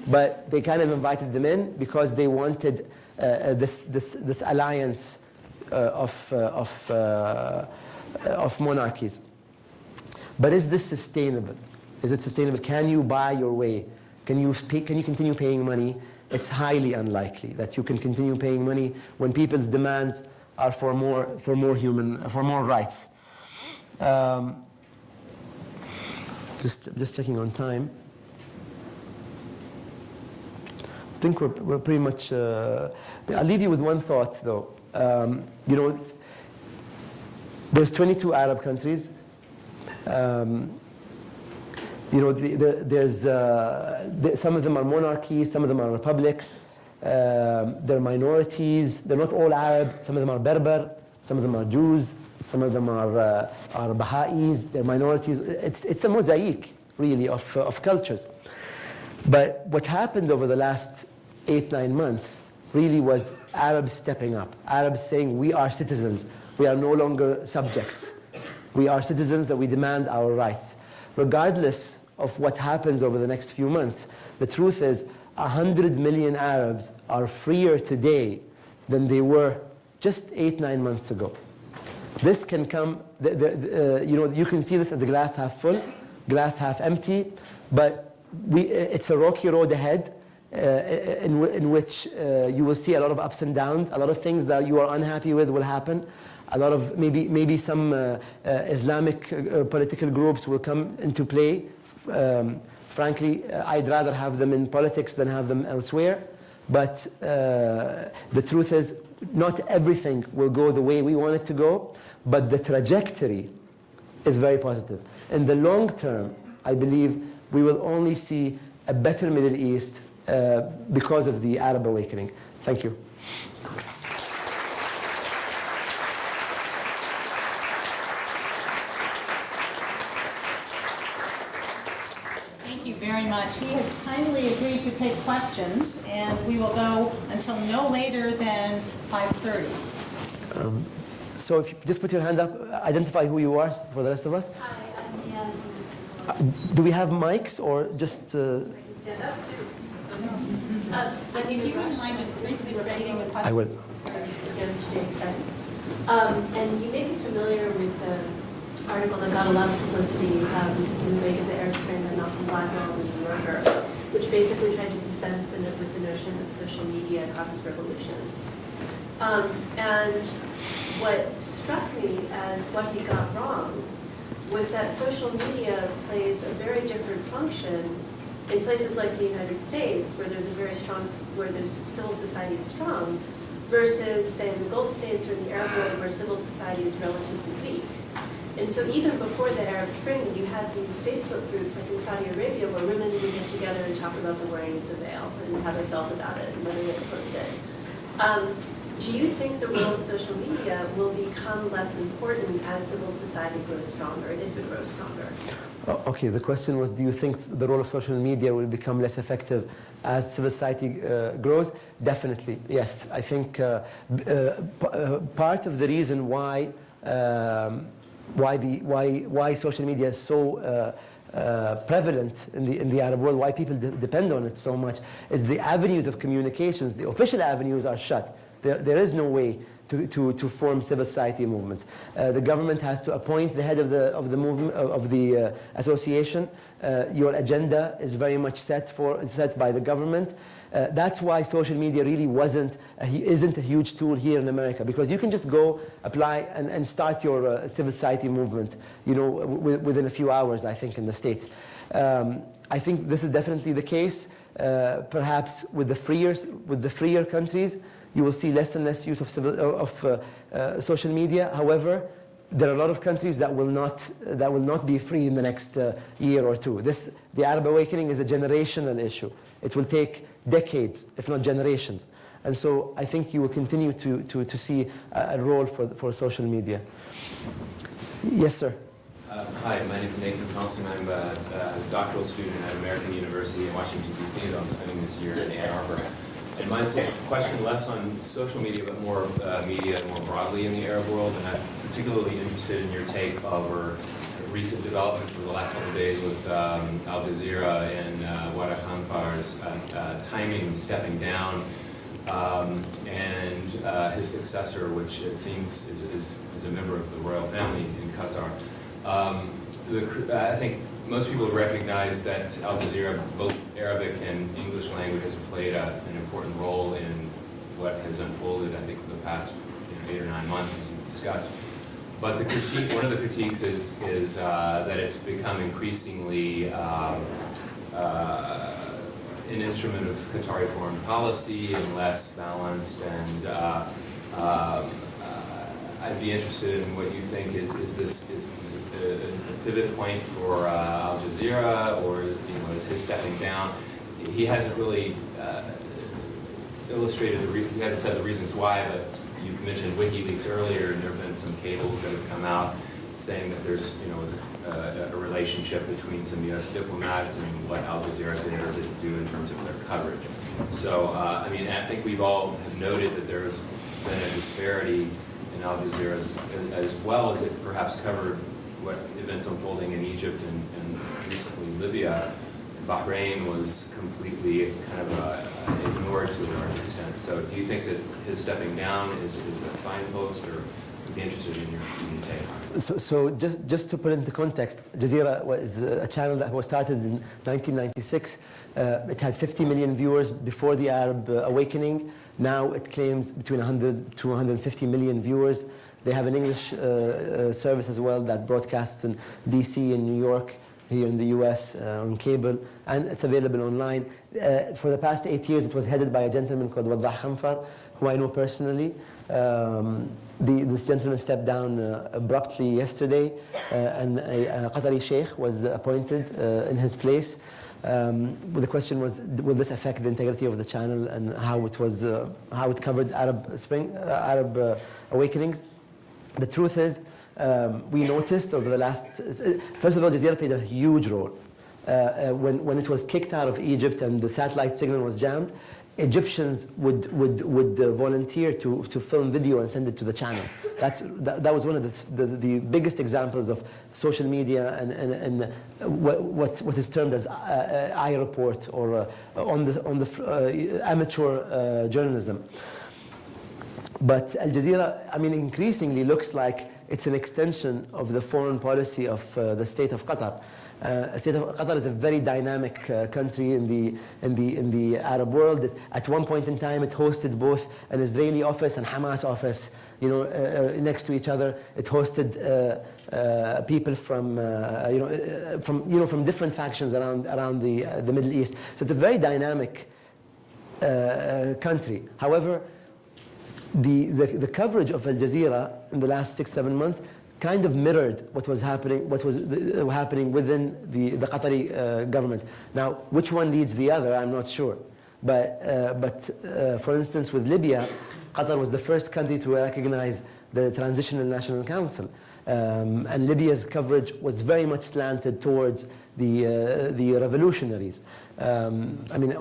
but they kind of invited them in because they wanted this alliance of monarchies. But is this sustainable? Is it sustainable? Can you buy your way? Can you continue paying money? It's highly unlikely that you can continue paying money when people's demands are for more rights. Just checking on time. I think we're pretty much. I'll leave you with one thought, though. There's 22 Arab countries. There's some of them are monarchies, some of them are republics. They're minorities. They're not all Arab. Some of them are Berber. Some of them are Jews. Some of them are Baha'is. They're minorities. It's a mosaic, really, of cultures. But what happened over the last 8-9 months really was Arabs stepping up. Arabs saying, we are citizens. We are no longer subjects. We are citizens, that we demand our rights. Regardless of what happens over the next few months, the truth is 100 million Arabs are freer today than they were just 8-9 months ago. This can come, you can see this at the glass half full, glass half empty, but it's a rocky road ahead in which you will see a lot of ups and downs. A lot of things that you are unhappy with will happen. A lot of maybe some Islamic political groups will come into play. Frankly, I'd rather have them in politics than have them elsewhere. But the truth is, not everything will go the way we want it to go, but the trajectory is very positive. In the long term, I believe we will only see a better Middle East because of the Arab awakening. Thank you. Thank you very much. He has kindly agreed to take questions, and we will go until no later than 5:30. So if you just put your hand up, identify who you are for the rest of us. Hi, I'm Leanne. Do we have mics or just... I can stand up too. If you wouldn't mind just briefly repeating the question. I will. Against today's sense. And you may be familiar with the article that got a lot of publicity in the wake of the Arab Spring by Malcolm Gladwell in The New Yorker, which basically tried to dispense with the notion that social media causes revolutions. And what struck me as what he got wrong was that social media plays a very different function in places like the United States, where there's a very strong, where there's civil society is strong, versus, say, in the Gulf states or in the Arab world, where civil society is relatively weak. And so even before the Arab Spring, you had these Facebook groups, like in Saudi Arabia, where women would get together and talk about the wearing of the veil and how they felt about it and whether they opposed it. Do you think the role of social media will become less important as civil society grows stronger, if it grows stronger? Okay, the question was, do you think the role of social media will become less effective as civil society grows? Definitely, yes. I think part of the reason why social media is so prevalent in the Arab world, why people depend on it so much, is the avenues of communications. The official avenues are shut. There is no way to form civil society movements. The government has to appoint the head of the movement of the association. Your agenda is very much set by the government. That's why social media really isn't a huge tool here in America, because you can just go apply and start your civil society movement, within a few hours. I think in the States, I think this is definitely the case. Perhaps with the freer countries, you will see less and less use of social media. However, there are a lot of countries that will not be free in the next year or two. The Arab awakening is a generational issue. It will take decades, if not generations. And so I think you will continue to see a role for social media. Yes, sir. Hi, my name is Nathan Thompson. I'm a doctoral student at American University in Washington, D.C. that I'm spending this year in Ann Arbor. And mine's a question less on social media, but more media more broadly in the Arab world. And I'm particularly interested in your take over recent developments over the last couple of days with Al Jazeera and Wada Khanfar's timing stepping down, and his successor, which it seems is a member of the royal family in Qatar. I think most people recognize that Al Jazeera, both Arabic and English language, has played an important role in what has unfolded, I think, for the past 8 or 9 months, as you discussed. But the critique, one of the critiques is that it's become increasingly an instrument of Qatari foreign policy and less balanced. And I'd be interested in what you think is this a pivot point for Al Jazeera, or is his stepping down? He hasn't really illustrated he hasn't said the reasons why, but you mentioned WikiLeaks earlier, and there have been some cables that have come out saying that there's a relationship between some U.S. diplomats and what Al Jazeera did or didn't do in terms of their coverage. So I think we've all have noted that there's been a disparity in Al Jazeera as well as it perhaps covered what events unfolding in Egypt and recently Libya, Bahrain was completely kind of ignored to a large extent. So do you think that his stepping down is a signpost, or would be interested in your take on it? So just to put into context, Jazeera was a channel that was started in 1996. It had 50 million viewers before the Arab awakening. Now it claims between 100 to 150 million viewers. They have an English service as well that broadcasts in DC and New York, here in the US on cable, and it's available online. For the past 8 years, it was headed by a gentleman called Waddah Khanfar, who I know personally. This gentleman stepped down abruptly yesterday, and a Qatari sheikh was appointed in his place. The question was, will this affect the integrity of the channel and how it covered Arab awakenings? The truth is, we noticed over the last, first of all, Jazeera played a huge role. When it was kicked out of Egypt and the satellite signal was jammed, Egyptians would volunteer to film video and send it to the channel. That was one of the biggest examples of social media and what is termed as iReport, or on the amateur journalism. But Al Jazeera, I mean, increasingly looks like it's an extension of the foreign policy of the state of Qatar. The state of Qatar is a very dynamic country in the Arab world. At one point in time, it hosted both an Israeli office and Hamas office, next to each other. It hosted people from different factions around the Middle East. So it's a very dynamic country. However, the coverage of Al Jazeera in the last 6-7 months kind of mirrored what was happening within the Qatari government. Now, which one leads the other, I'm not sure. But for instance, with Libya, Qatar was the first country to recognize the Transitional National Council. And Libya's coverage was very much slanted towards the revolutionaries. I mean,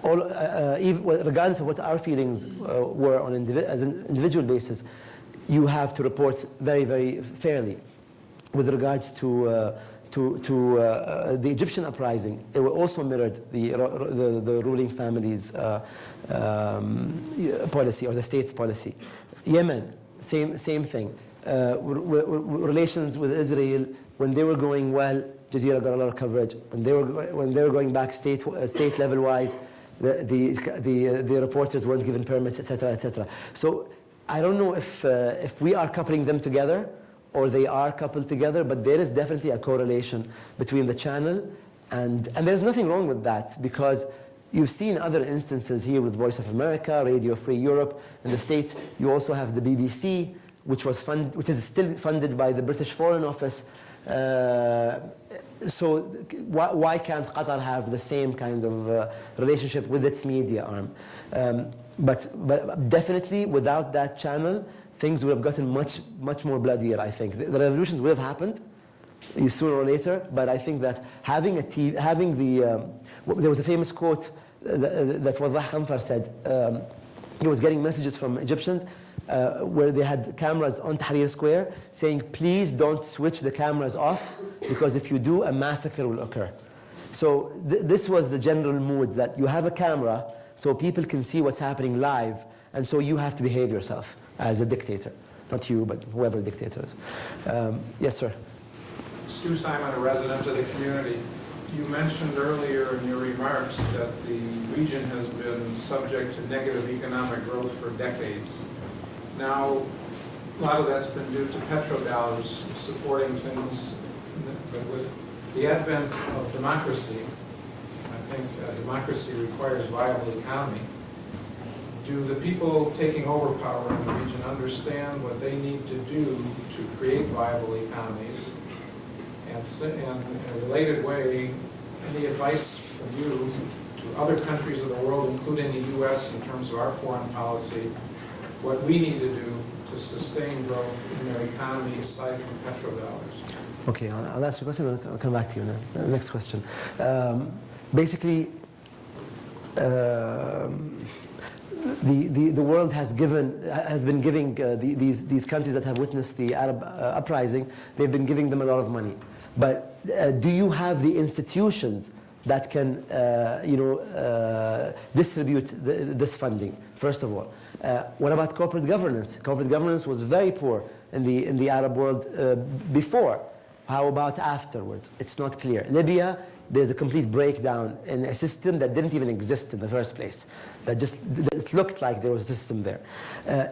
regardless of what our feelings were as an individual basis, you have to report very, very fairly. With regards to the Egyptian uprising, it also mirrored the ruling family's policy, or the state's policy. Yemen, same thing. Relations with Israel, when they were going well, Jazeera got a lot of coverage. When they were going back state level wise, the reporters weren't given permits, etc., etc. So I don't know if we are coupling them together or they are coupled together, but there is definitely a correlation between the channel and there's nothing wrong with that, because you've seen other instances here with Voice of America, Radio Free Europe. In the States, you also have the BBC, which is still funded by the British Foreign Office. So why can't Qatar have the same kind of relationship with its media arm? But definitely without that channel, things would have gotten much more bloodier, I think. The revolutions would have happened sooner or later, but I think that having there was a famous quote that Waddah Khanfar said. He was getting messages from Egyptians where they had cameras on Tahrir Square saying, please don't switch the cameras off, because if you do, a massacre will occur. So this was the general mood, that you have a camera so people can see what's happening live, and so you have to behave yourself as a dictator. Not you, but whoever the dictator is. Yes, sir. Stu Simon, a resident of the community. You mentioned earlier in your remarks that the region has been subject to negative economic growth for decades. Now, a lot of that's been due to petrodollars supporting things, but with the advent of democracy, I think democracy requires viable economy. Do the people taking over power in the region understand what they need to do to create viable economies? And in a related way, any advice from you to other countries of the world, including the U.S., in terms of our foreign policy, what we need to do to sustain growth in their economy aside from petrodollars? Okay, I'll ask you a question and I'll come back to you now. Next question. Basically, the world has been giving these countries that have witnessed the Arab uprising, they've been giving them a lot of money. But do you have the institutions that can distribute this funding, first of all? What about corporate governance? Corporate governance was very poor in the Arab world before. How about afterwards? It's not clear. Libya, there's a complete breakdown in a system that didn't even exist in the first place. It looked like there was a system there.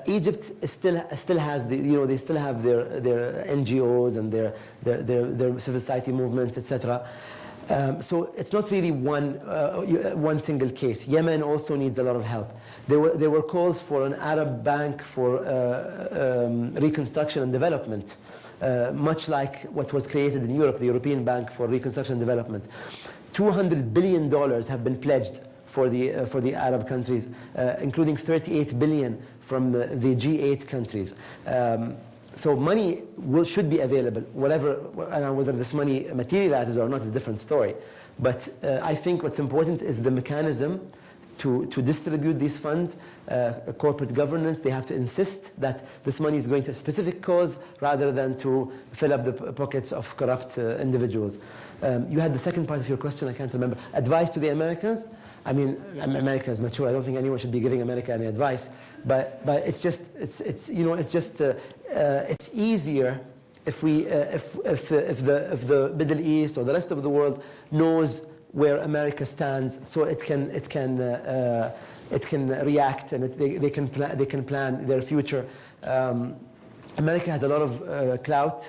Egypt still has they still have their NGOs and their civil society movements, etc. So it's not really one single case. Yemen also needs a lot of help. There were calls for an Arab bank for reconstruction and development, much like what was created in Europe, the European Bank for Reconstruction and Development. $200 billion have been pledged for the Arab countries, including $38 billion from the G8 countries. So money should be available. Whether this money materializes or not is a different story. But I think what's important is the mechanism to distribute these funds. Corporate governance, they have to insist that this money is going to a specific cause rather than to fill up the pockets of corrupt individuals. You had the second part of your question, I can't remember. Advice to the Americans? I mean, America is mature. I don't think anyone should be giving America any advice. But it's easier if the Middle East or the rest of the world knows where America stands, so it can react and they can plan their future. America has a lot of clout,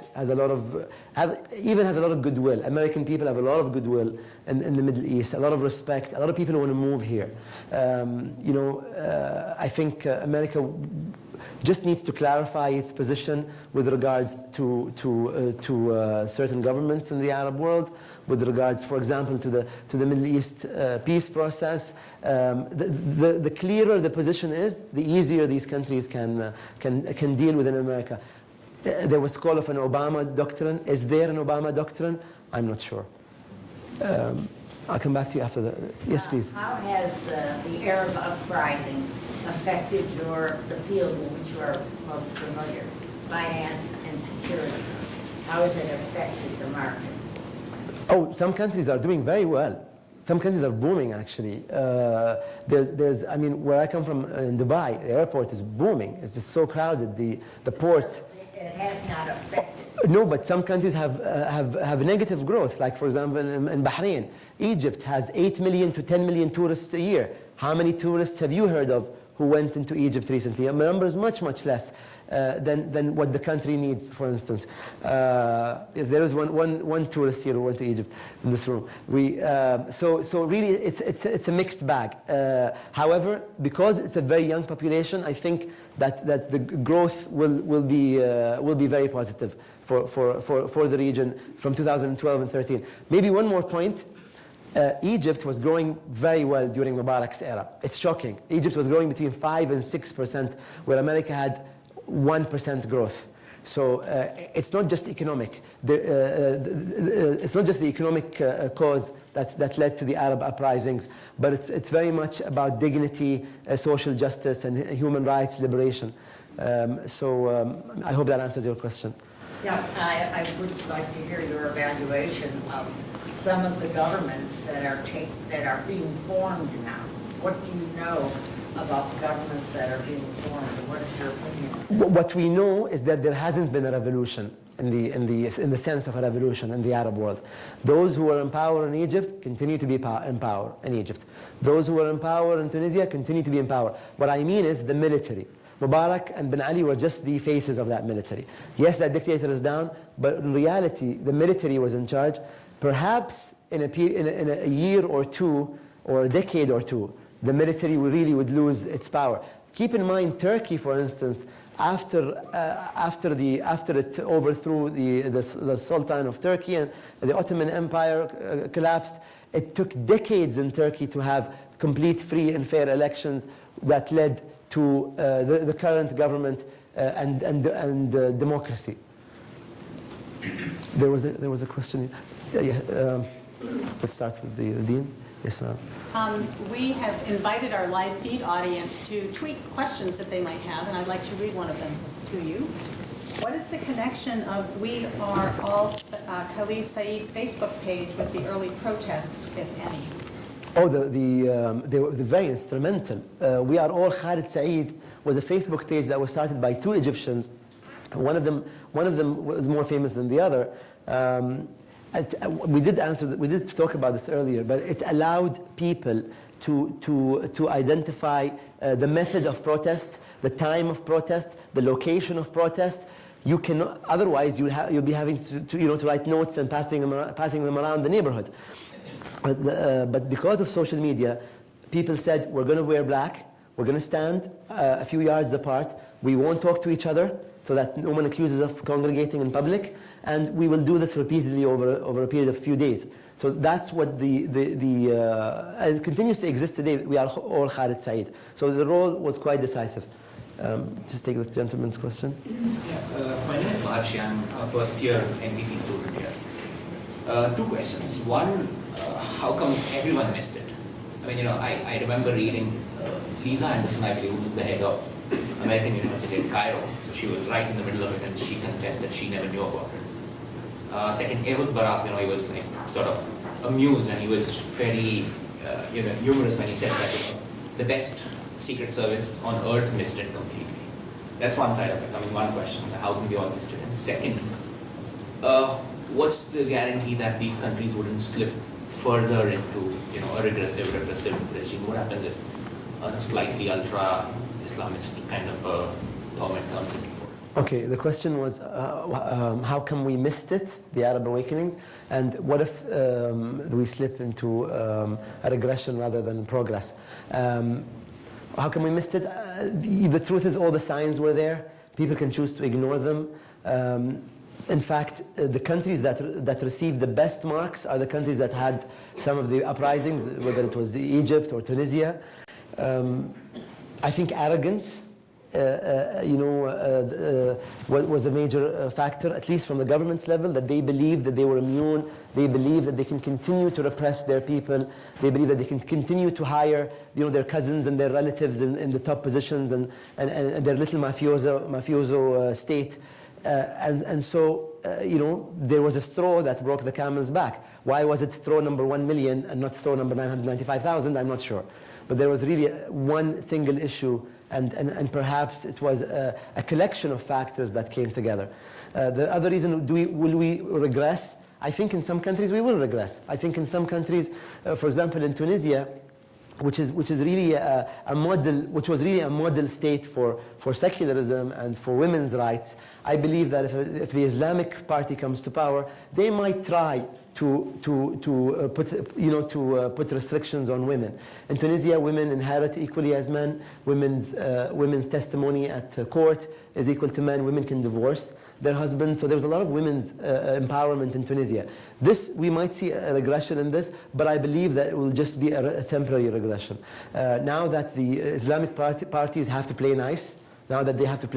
even has a lot of goodwill. American people have a lot of goodwill in the Middle East, a lot of respect. A lot of people want to move here. I think America just needs to clarify its position with regards to certain governments in the Arab world, with regards, for example, to the Middle East peace process. The clearer the position is, the easier these countries can deal within America. There was call of an Obama doctrine. Is there an Obama doctrine? I'm not sure. I'll come back to you after that. Yes, please. How has the Arab uprising affected the field in which you are most familiar, finance and security? How has it affected the market? Oh, some countries are doing very well. Some countries are booming, actually. I mean, where I come from in Dubai, the airport is booming. It's just so crowded. The port. It has not affected. No, but some countries have negative growth. Like, for example, in Bahrain, Egypt has 8 million to 10 million tourists a year. How many tourists have you heard of who went into Egypt recently? The number is much, much less than what the country needs, for instance. There is one tourist here who went to Egypt in this room. So really, it's a mixed bag. However, because it's a very young population, I think that the growth will be very positive for the region from 2012 and 13. Maybe one more point. Egypt was growing very well during Mubarak's era. It's shocking. Egypt was growing between 5 and 6%, where America had 1% growth. So it's not just economic. It's not just the economic cause that led to the Arab uprisings, but it's very much about dignity, social justice, and human rights liberation. I hope that answers your question. Yeah, I would like to hear your evaluation of some of the governments that are being formed now. What do you know about the governments that are being formed, and what is your opinion? What we know is that there hasn't been a revolution in the sense of a revolution in the Arab world. Those who are in power in Egypt continue to be in power in Egypt. Those who are in power in Tunisia continue to be in power. What I mean is the military. Mubarak and Ben Ali were just the faces of that military. Yes, that dictator is down, but in reality, the military was in charge. Perhaps in a year or two, or a decade or two, the military really would lose its power. Keep in mind, Turkey, for instance, after it overthrew the Sultan of Turkey and the Ottoman Empire collapsed, it took decades in Turkey to have complete free and fair elections that led to the current government and democracy. There was a question. Let's start with the Dean. Yes, ma'am. We have invited our live feed audience to tweet questions that they might have, and I'd like to read one of them to you. What is the connection of We Are All Khalid Saeed Facebook page with the early protests, if any? Oh, they were very instrumental. We Are All Khalid Saeed was a Facebook page that was started by two Egyptians. One of them was more famous than the other. We did talk about this earlier, but it allowed people to identify the method of protest, the time of protest, the location of protest. You can otherwise you'll be having to write notes and passing them around the neighborhood. But because of social media, people said, we're going to wear black, we're going to stand a few yards apart, we won't talk to each other so that no one accuses us of congregating in public, and we will do this repeatedly over a period of a few days. So that's what and it continues to exist today. We are all Khalid Saeed. So the role was quite decisive. Just take the gentleman's question. Yeah, my name is Maharshi. I'm a first year MPP student here. Two questions. One, how come everyone missed it? I mean, I remember reading Lisa Anderson, I believe, who was the head of American University in Cairo. So she was right in the middle of it, and she confessed that she never knew about it. Second, Ehud Barak, he was like sort of amused, and he was very, humorous when he said that the best Secret Service on earth missed it completely. That's one side of it. I mean, one question, how can we all missed it? And second, what's the guarantee that these countries wouldn't slip further into, a repressive regime? What happens if a slightly ultra-Islamist kind of government comes into force? Okay, the question was how come we missed it, the Arab awakenings, and what if we slip into a regression rather than progress? How come we missed it? The truth is all the signs were there. People can choose to ignore them. In fact, the countries that received the best marks are the countries that had some of the uprisings, whether it was Egypt or Tunisia. I think arrogance was a major factor, at least from the government's level, that they believed that they were immune. They believe that they can continue to repress their people. They believe that they can continue to hire, their cousins and their relatives in the top positions and their little mafioso state. And so, there was a straw that broke the camel's back. Why was it straw number 1 million and not straw number 995,000? I'm not sure. But there was really one single issue, and perhaps it was a collection of factors that came together. The other reason, will we regress? I think in some countries we will regress. I think in some countries, for example, in Tunisia, which was really a model state for secularism and for women's rights, I believe that if the Islamic Party comes to power, they might try to put restrictions on women. In Tunisia, women inherit equally as men. Women's testimony at court is equal to men. Women can divorce their husbands. So there's a lot of women's empowerment in Tunisia. We might see a regression in this, but I believe that it will just be a temporary regression. Now that the Islamic parties have to play nice, now that they have to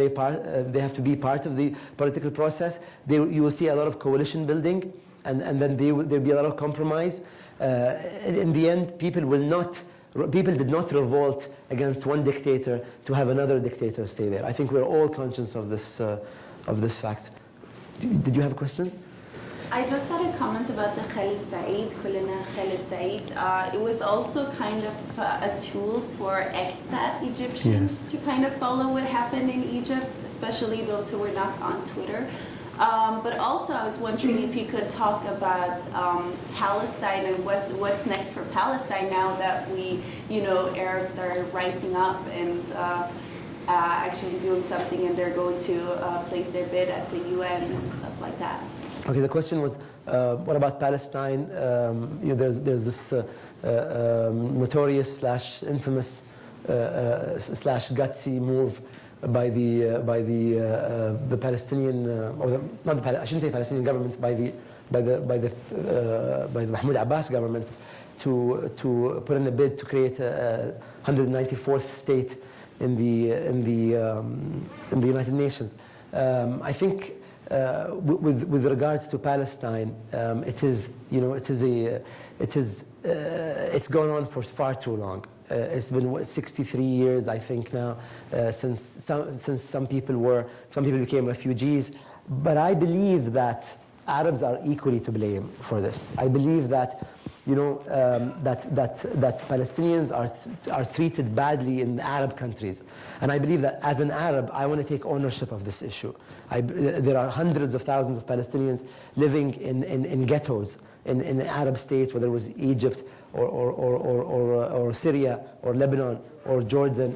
be part of the political process, you will see a lot of coalition building, and then there'll be a lot of compromise. In the end, people did not revolt against one dictator to have another dictator stay there. I think we're all conscious of this fact. Did you have a question? I just had a comment about the Khalid Saeed, Kulina Khalid Saeed. It was also kind of a tool for expat Egyptians to kind of follow what happened in Egypt, especially those who were not on Twitter. But also I was wondering if you could talk about Palestine and what's next for Palestine now that Arabs are rising up and actually doing something, and they're going to place their bid at the UN and stuff like that. Okay, the question was, what about Palestine? There's this notorious / infamous / gutsy move by the Palestinian, I shouldn't say Palestinian government, by the Mahmoud Abbas government to put in a bid to create a 194th state in the United Nations. I think with regards to Palestine, it's gone on for far too long. It's been 63 years, I think now, since some people became refugees. But I believe that Arabs are equally to blame for this. I believe that, that Palestinians are treated badly in Arab countries, and I believe that as an Arab, I want to take ownership of this issue. There are hundreds of thousands of Palestinians living in ghettos in Arab states, whether it was Egypt or Syria or Lebanon or Jordan.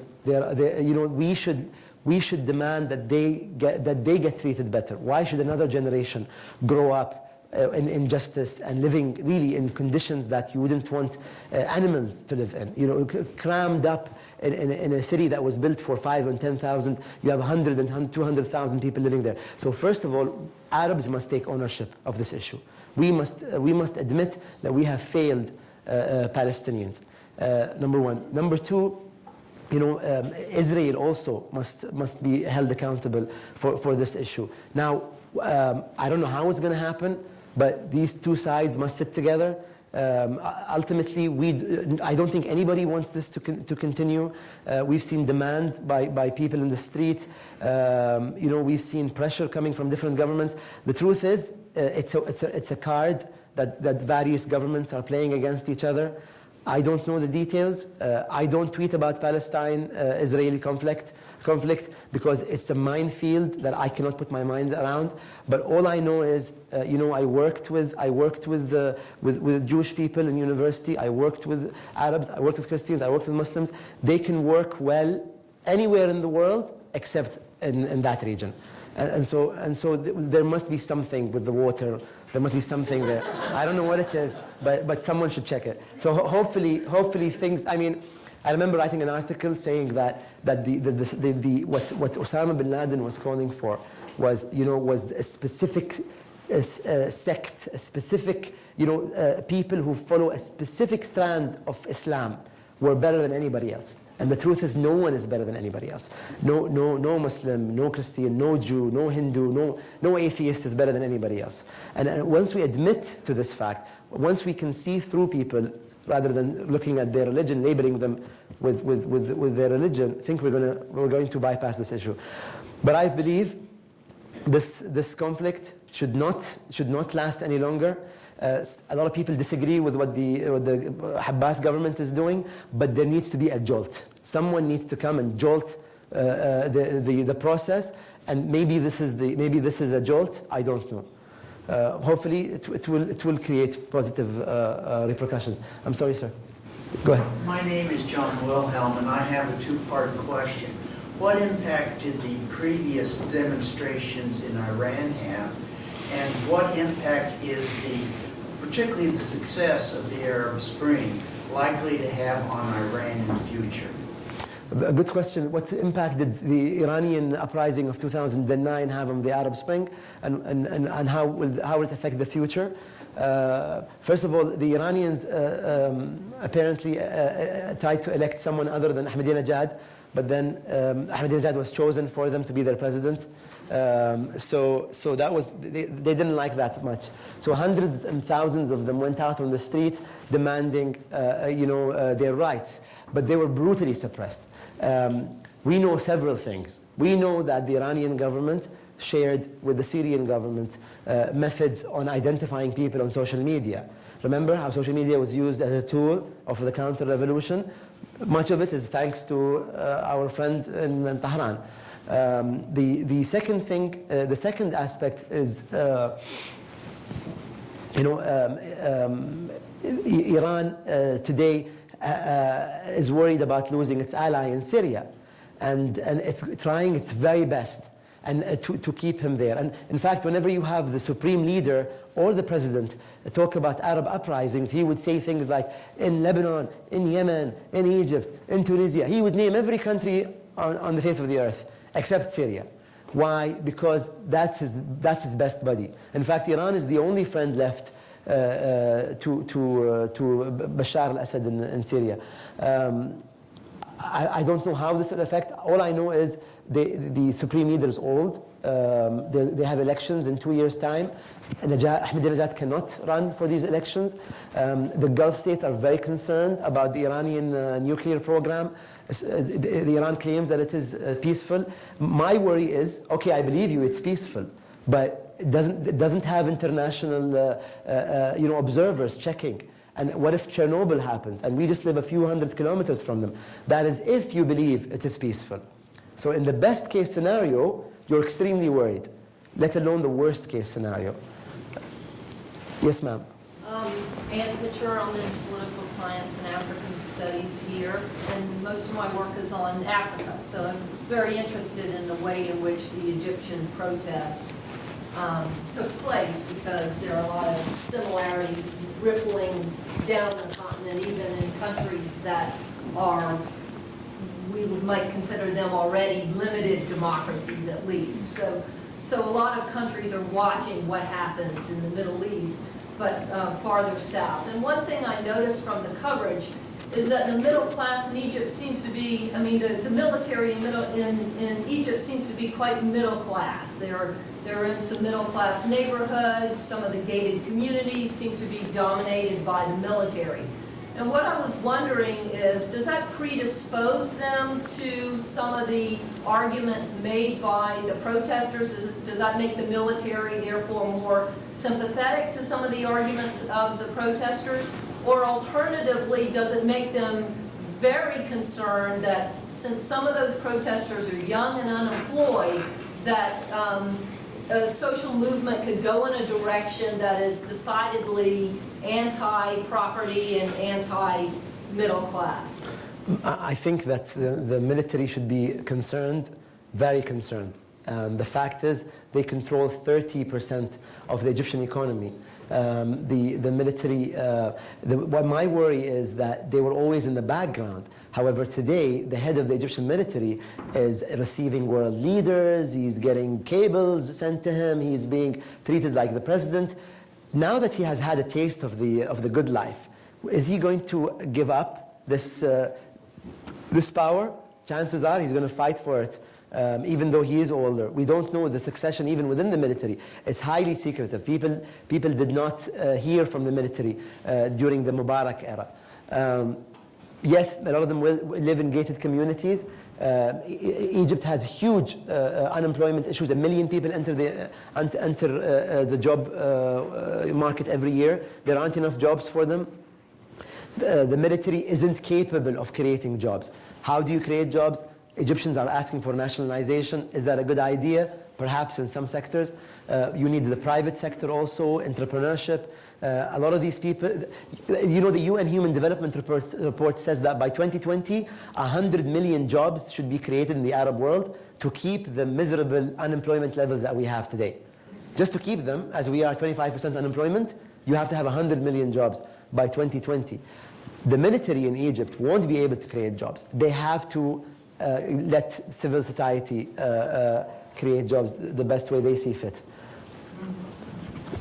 We should demand that they get treated better. Why should another generation grow up in injustice and living really in conditions that you wouldn't want animals to live in? Crammed up in a city that was built for 5,000 and 10,000, you have 100 and 200,000 people living there. So first of all, Arabs must take ownership of this issue. We must admit that we have failed Palestinians. Number one. Number two, Israel also must be held accountable for this issue. Now, I don't know how it's going to happen, but these two sides must sit together. Ultimately, I don't think anybody wants this to continue. We've seen demands by people in the street. We've seen pressure coming from different governments. The truth is, it's a card that various governments are playing against each other. I don't know the details. I don't tweet about Palestine-Israeli conflict because it's a minefield that I cannot put my mind around. But all I know is, I worked with Jewish people in university. I worked with Arabs. I worked with Christians. I worked with Muslims. They can work well anywhere in the world except in that region. And so there must be something with the water. There must be something there. I don't know what it is, but someone should check it. So hopefully things. I mean, I remember writing an article saying that what Osama bin Laden was calling for was a specific sect, a specific people who follow a specific strand of Islam were better than anybody else. And the truth is, no one is better than anybody else. No Muslim, no Christian, no Jew, no Hindu, no atheist is better than anybody else. And once we admit to this fact, once we can see through people, rather than looking at their religion, labeling them with their religion, I think we're going to bypass this issue. But I believe this conflict should not last any longer. A lot of people disagree with what the Abbas government is doing, but there needs to be a jolt. Someone needs to come and jolt the process, and maybe this is a jolt. I don't know. Hopefully, it will create positive repercussions. I'm sorry, sir. Go ahead. My name is John Wilhelm, and I have a two-part question. What impact did the previous demonstrations in Iran have, and what impact is particularly the success of the Arab Spring likely to have on Iran in the future? A good question. What impact did the Iranian uprising of 2009 have on the Arab Spring, and how will it affect the future? First of all, the Iranians apparently tried to elect someone other than Ahmadinejad, but then Ahmadinejad was chosen for them to be their president. So that was, they didn't like that much. So hundreds and thousands of them went out on the streets demanding their rights, but they were brutally suppressed. We know several things. We know that the Iranian government shared with the Syrian government methods on identifying people on social media. Remember how social media was used as a tool of the counter-revolution? Much of it is thanks to our friend in Tehran. The second thing, the second aspect is, Iran today is worried about losing its ally in Syria, and it's trying its very best to keep him there. And in fact, whenever you have the supreme leader or the president talk about Arab uprisings, he would say things like in Lebanon, in Yemen, in Egypt, in Tunisia. He would name every country on the face of the earth except Syria. Why? Because that's his best buddy. In fact, Iran is the only friend left to Bashar al-Assad in Syria. I don't know how this will affect. All I know is the supreme leader is old. They have elections in 2 years' time. Ahmadinejad cannot run for these elections. The Gulf states are very concerned about the Iranian nuclear program. The Iran claims that it is peaceful. My worry is, okay, I believe you, it's peaceful, but it doesn't have international observers checking. And what if Chernobyl happens and we just live a few hundred kilometers from them? That is if you believe it is peaceful. So in the best case scenario, you're extremely worried, let alone the worst case scenario. Yes, ma'am. Ann Pitcher, I'm in political science and African studies here, and most of my work is on Africa. So I'm very interested in the way in which the Egyptian protests took place, because there are a lot of similarities rippling down the continent, even in countries that are, we might consider them already limited democracies at least. So a lot of countries are watching what happens in the Middle East, but farther south. And one thing I noticed from the coverage is that the middle class in Egypt seems to be, I mean, the military in Egypt seems to be quite middle class. They're in some middle class neighborhoods. Some of the gated communities seem to be dominated by the military. And what I was wondering is, does that predispose them to some of the arguments made by the protesters? Does that make the military therefore more sympathetic to some of the arguments of the protesters? Or alternatively, does it make them very concerned that since some of those protesters are young and unemployed, that a social movement could go in a direction that is decidedly anti-property and anti-middle class? I think that the military should be concerned, very concerned. The fact is, they control 30% of the Egyptian economy. The military, what my worry is that they were always in the background. However, today, the head of the Egyptian military is receiving world leaders, he's getting cables sent to him, he's being treated like the president. Now that he has had a taste of the good life, is he going to give up this power? Chances are he's going to fight for it. Even though he is older. We don't know the succession even within the military. It's highly secretive. People did not hear from the military during the Mubarak era. Yes, a lot of them will live in gated communities. Egypt has huge unemployment issues. 1 million people enter the job market every year. There aren't enough jobs for them. The military isn't capable of creating jobs. How do you create jobs? Egyptians are asking for nationalization. Is that a good idea? Perhaps in some sectors. You need the private sector also, entrepreneurship. A lot of these people, you know, the UN Human Development Report says that by 2020, 100 million jobs should be created in the Arab world to keep the miserable unemployment levels that we have today. Just to keep them, as we are 25% unemployment, you have to have 100 million jobs by 2020. The military in Egypt won't be able to create jobs. They have to let civil society create jobs the best way they see fit.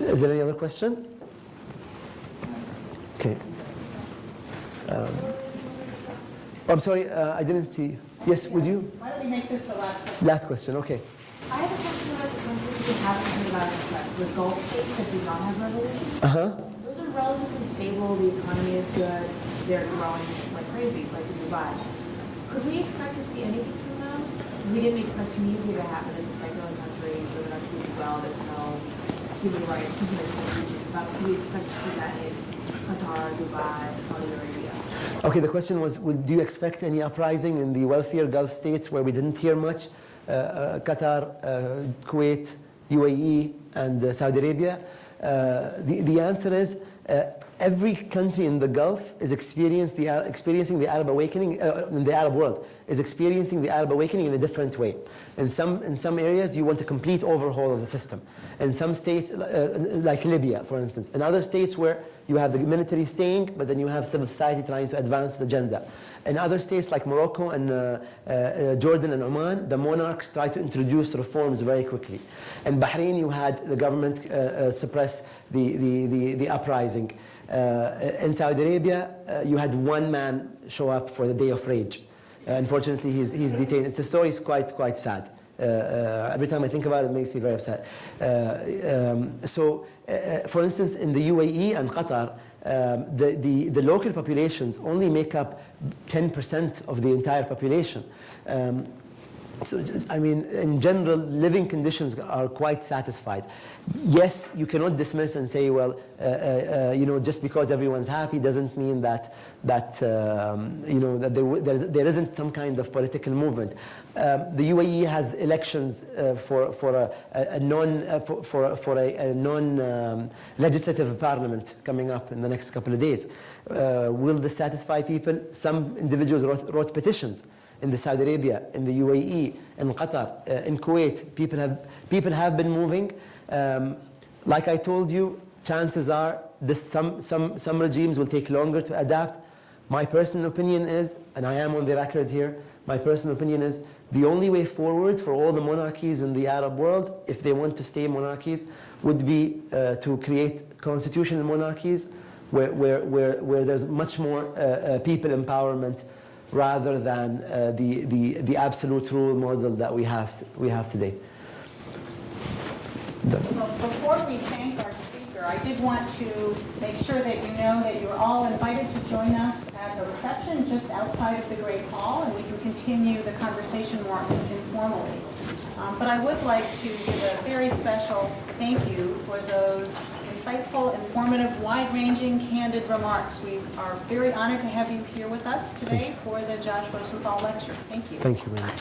Is there any other question? Okay. I'm sorry, I didn't see. Yes, would you? Why don't we make this the last question? Last question, okay. I have a question about the countries that haven't heard about the press, the Gulf states that do not have revolution. Those are relatively stable, the economy is good, they're growing like crazy, like in Dubai. Could we expect to see anything from them? We didn't expect Tunisia to happen as a secular country, where they're actually well, there's no human rights, but could we expect to see that in Qatar, Dubai, Saudi Arabia? Okay, the question was, do you expect any uprising in the wealthier Gulf states where we didn't hear much? Qatar, Kuwait, UAE, and Saudi Arabia? The answer is every country in the Gulf is experiencing the Arab awakening, in the Arab world, is experiencing the Arab awakening in a different way. In some areas, you want a complete overhaul of the system. In some states, like Libya, for instance. In other states where you have the military staying, but then you have civil society trying to advance the agenda. In other states like Morocco and Jordan and Oman, the monarchs try to introduce reforms very quickly. In Bahrain, you had the government suppress the uprising. In Saudi Arabia, you had one man show up for the day of rage. Unfortunately, he's detained. The story is quite sad. Every time I think about it, it makes me very upset. For instance, in the UAE and Qatar, the local populations only make up 10% of the entire population. So, I mean, in general, living conditions are quite satisfied. Yes, you cannot dismiss and say, well, just because everyone's happy doesn't mean that there isn't some kind of political movement. The UAE has elections for a non-legislative parliament coming up in the next couple of days. Will this satisfy people? Some individuals wrote petitions. In the Saudi Arabia, in the UAE, in Qatar, in Kuwait, people have been moving. Like I told you, chances are some regimes will take longer to adapt. My personal opinion is, and I am on the record here, my personal opinion is the only way forward for all the monarchies in the Arab world, if they want to stay monarchies, would be to create constitutional monarchies where there's much more people empowerment, rather than the absolute rule model that we have today. Well, before we thank our speaker, I did want to make sure that you know that you're all invited to join us at the reception just outside of the Great Hall, and we can continue the conversation more informally. But I would like to give a very special thank you for those insightful, informative, wide-ranging, candid remarks. We are very honored to have you here with us today for the Josh Rosenthal Lecture. Thank you. Thank you very much.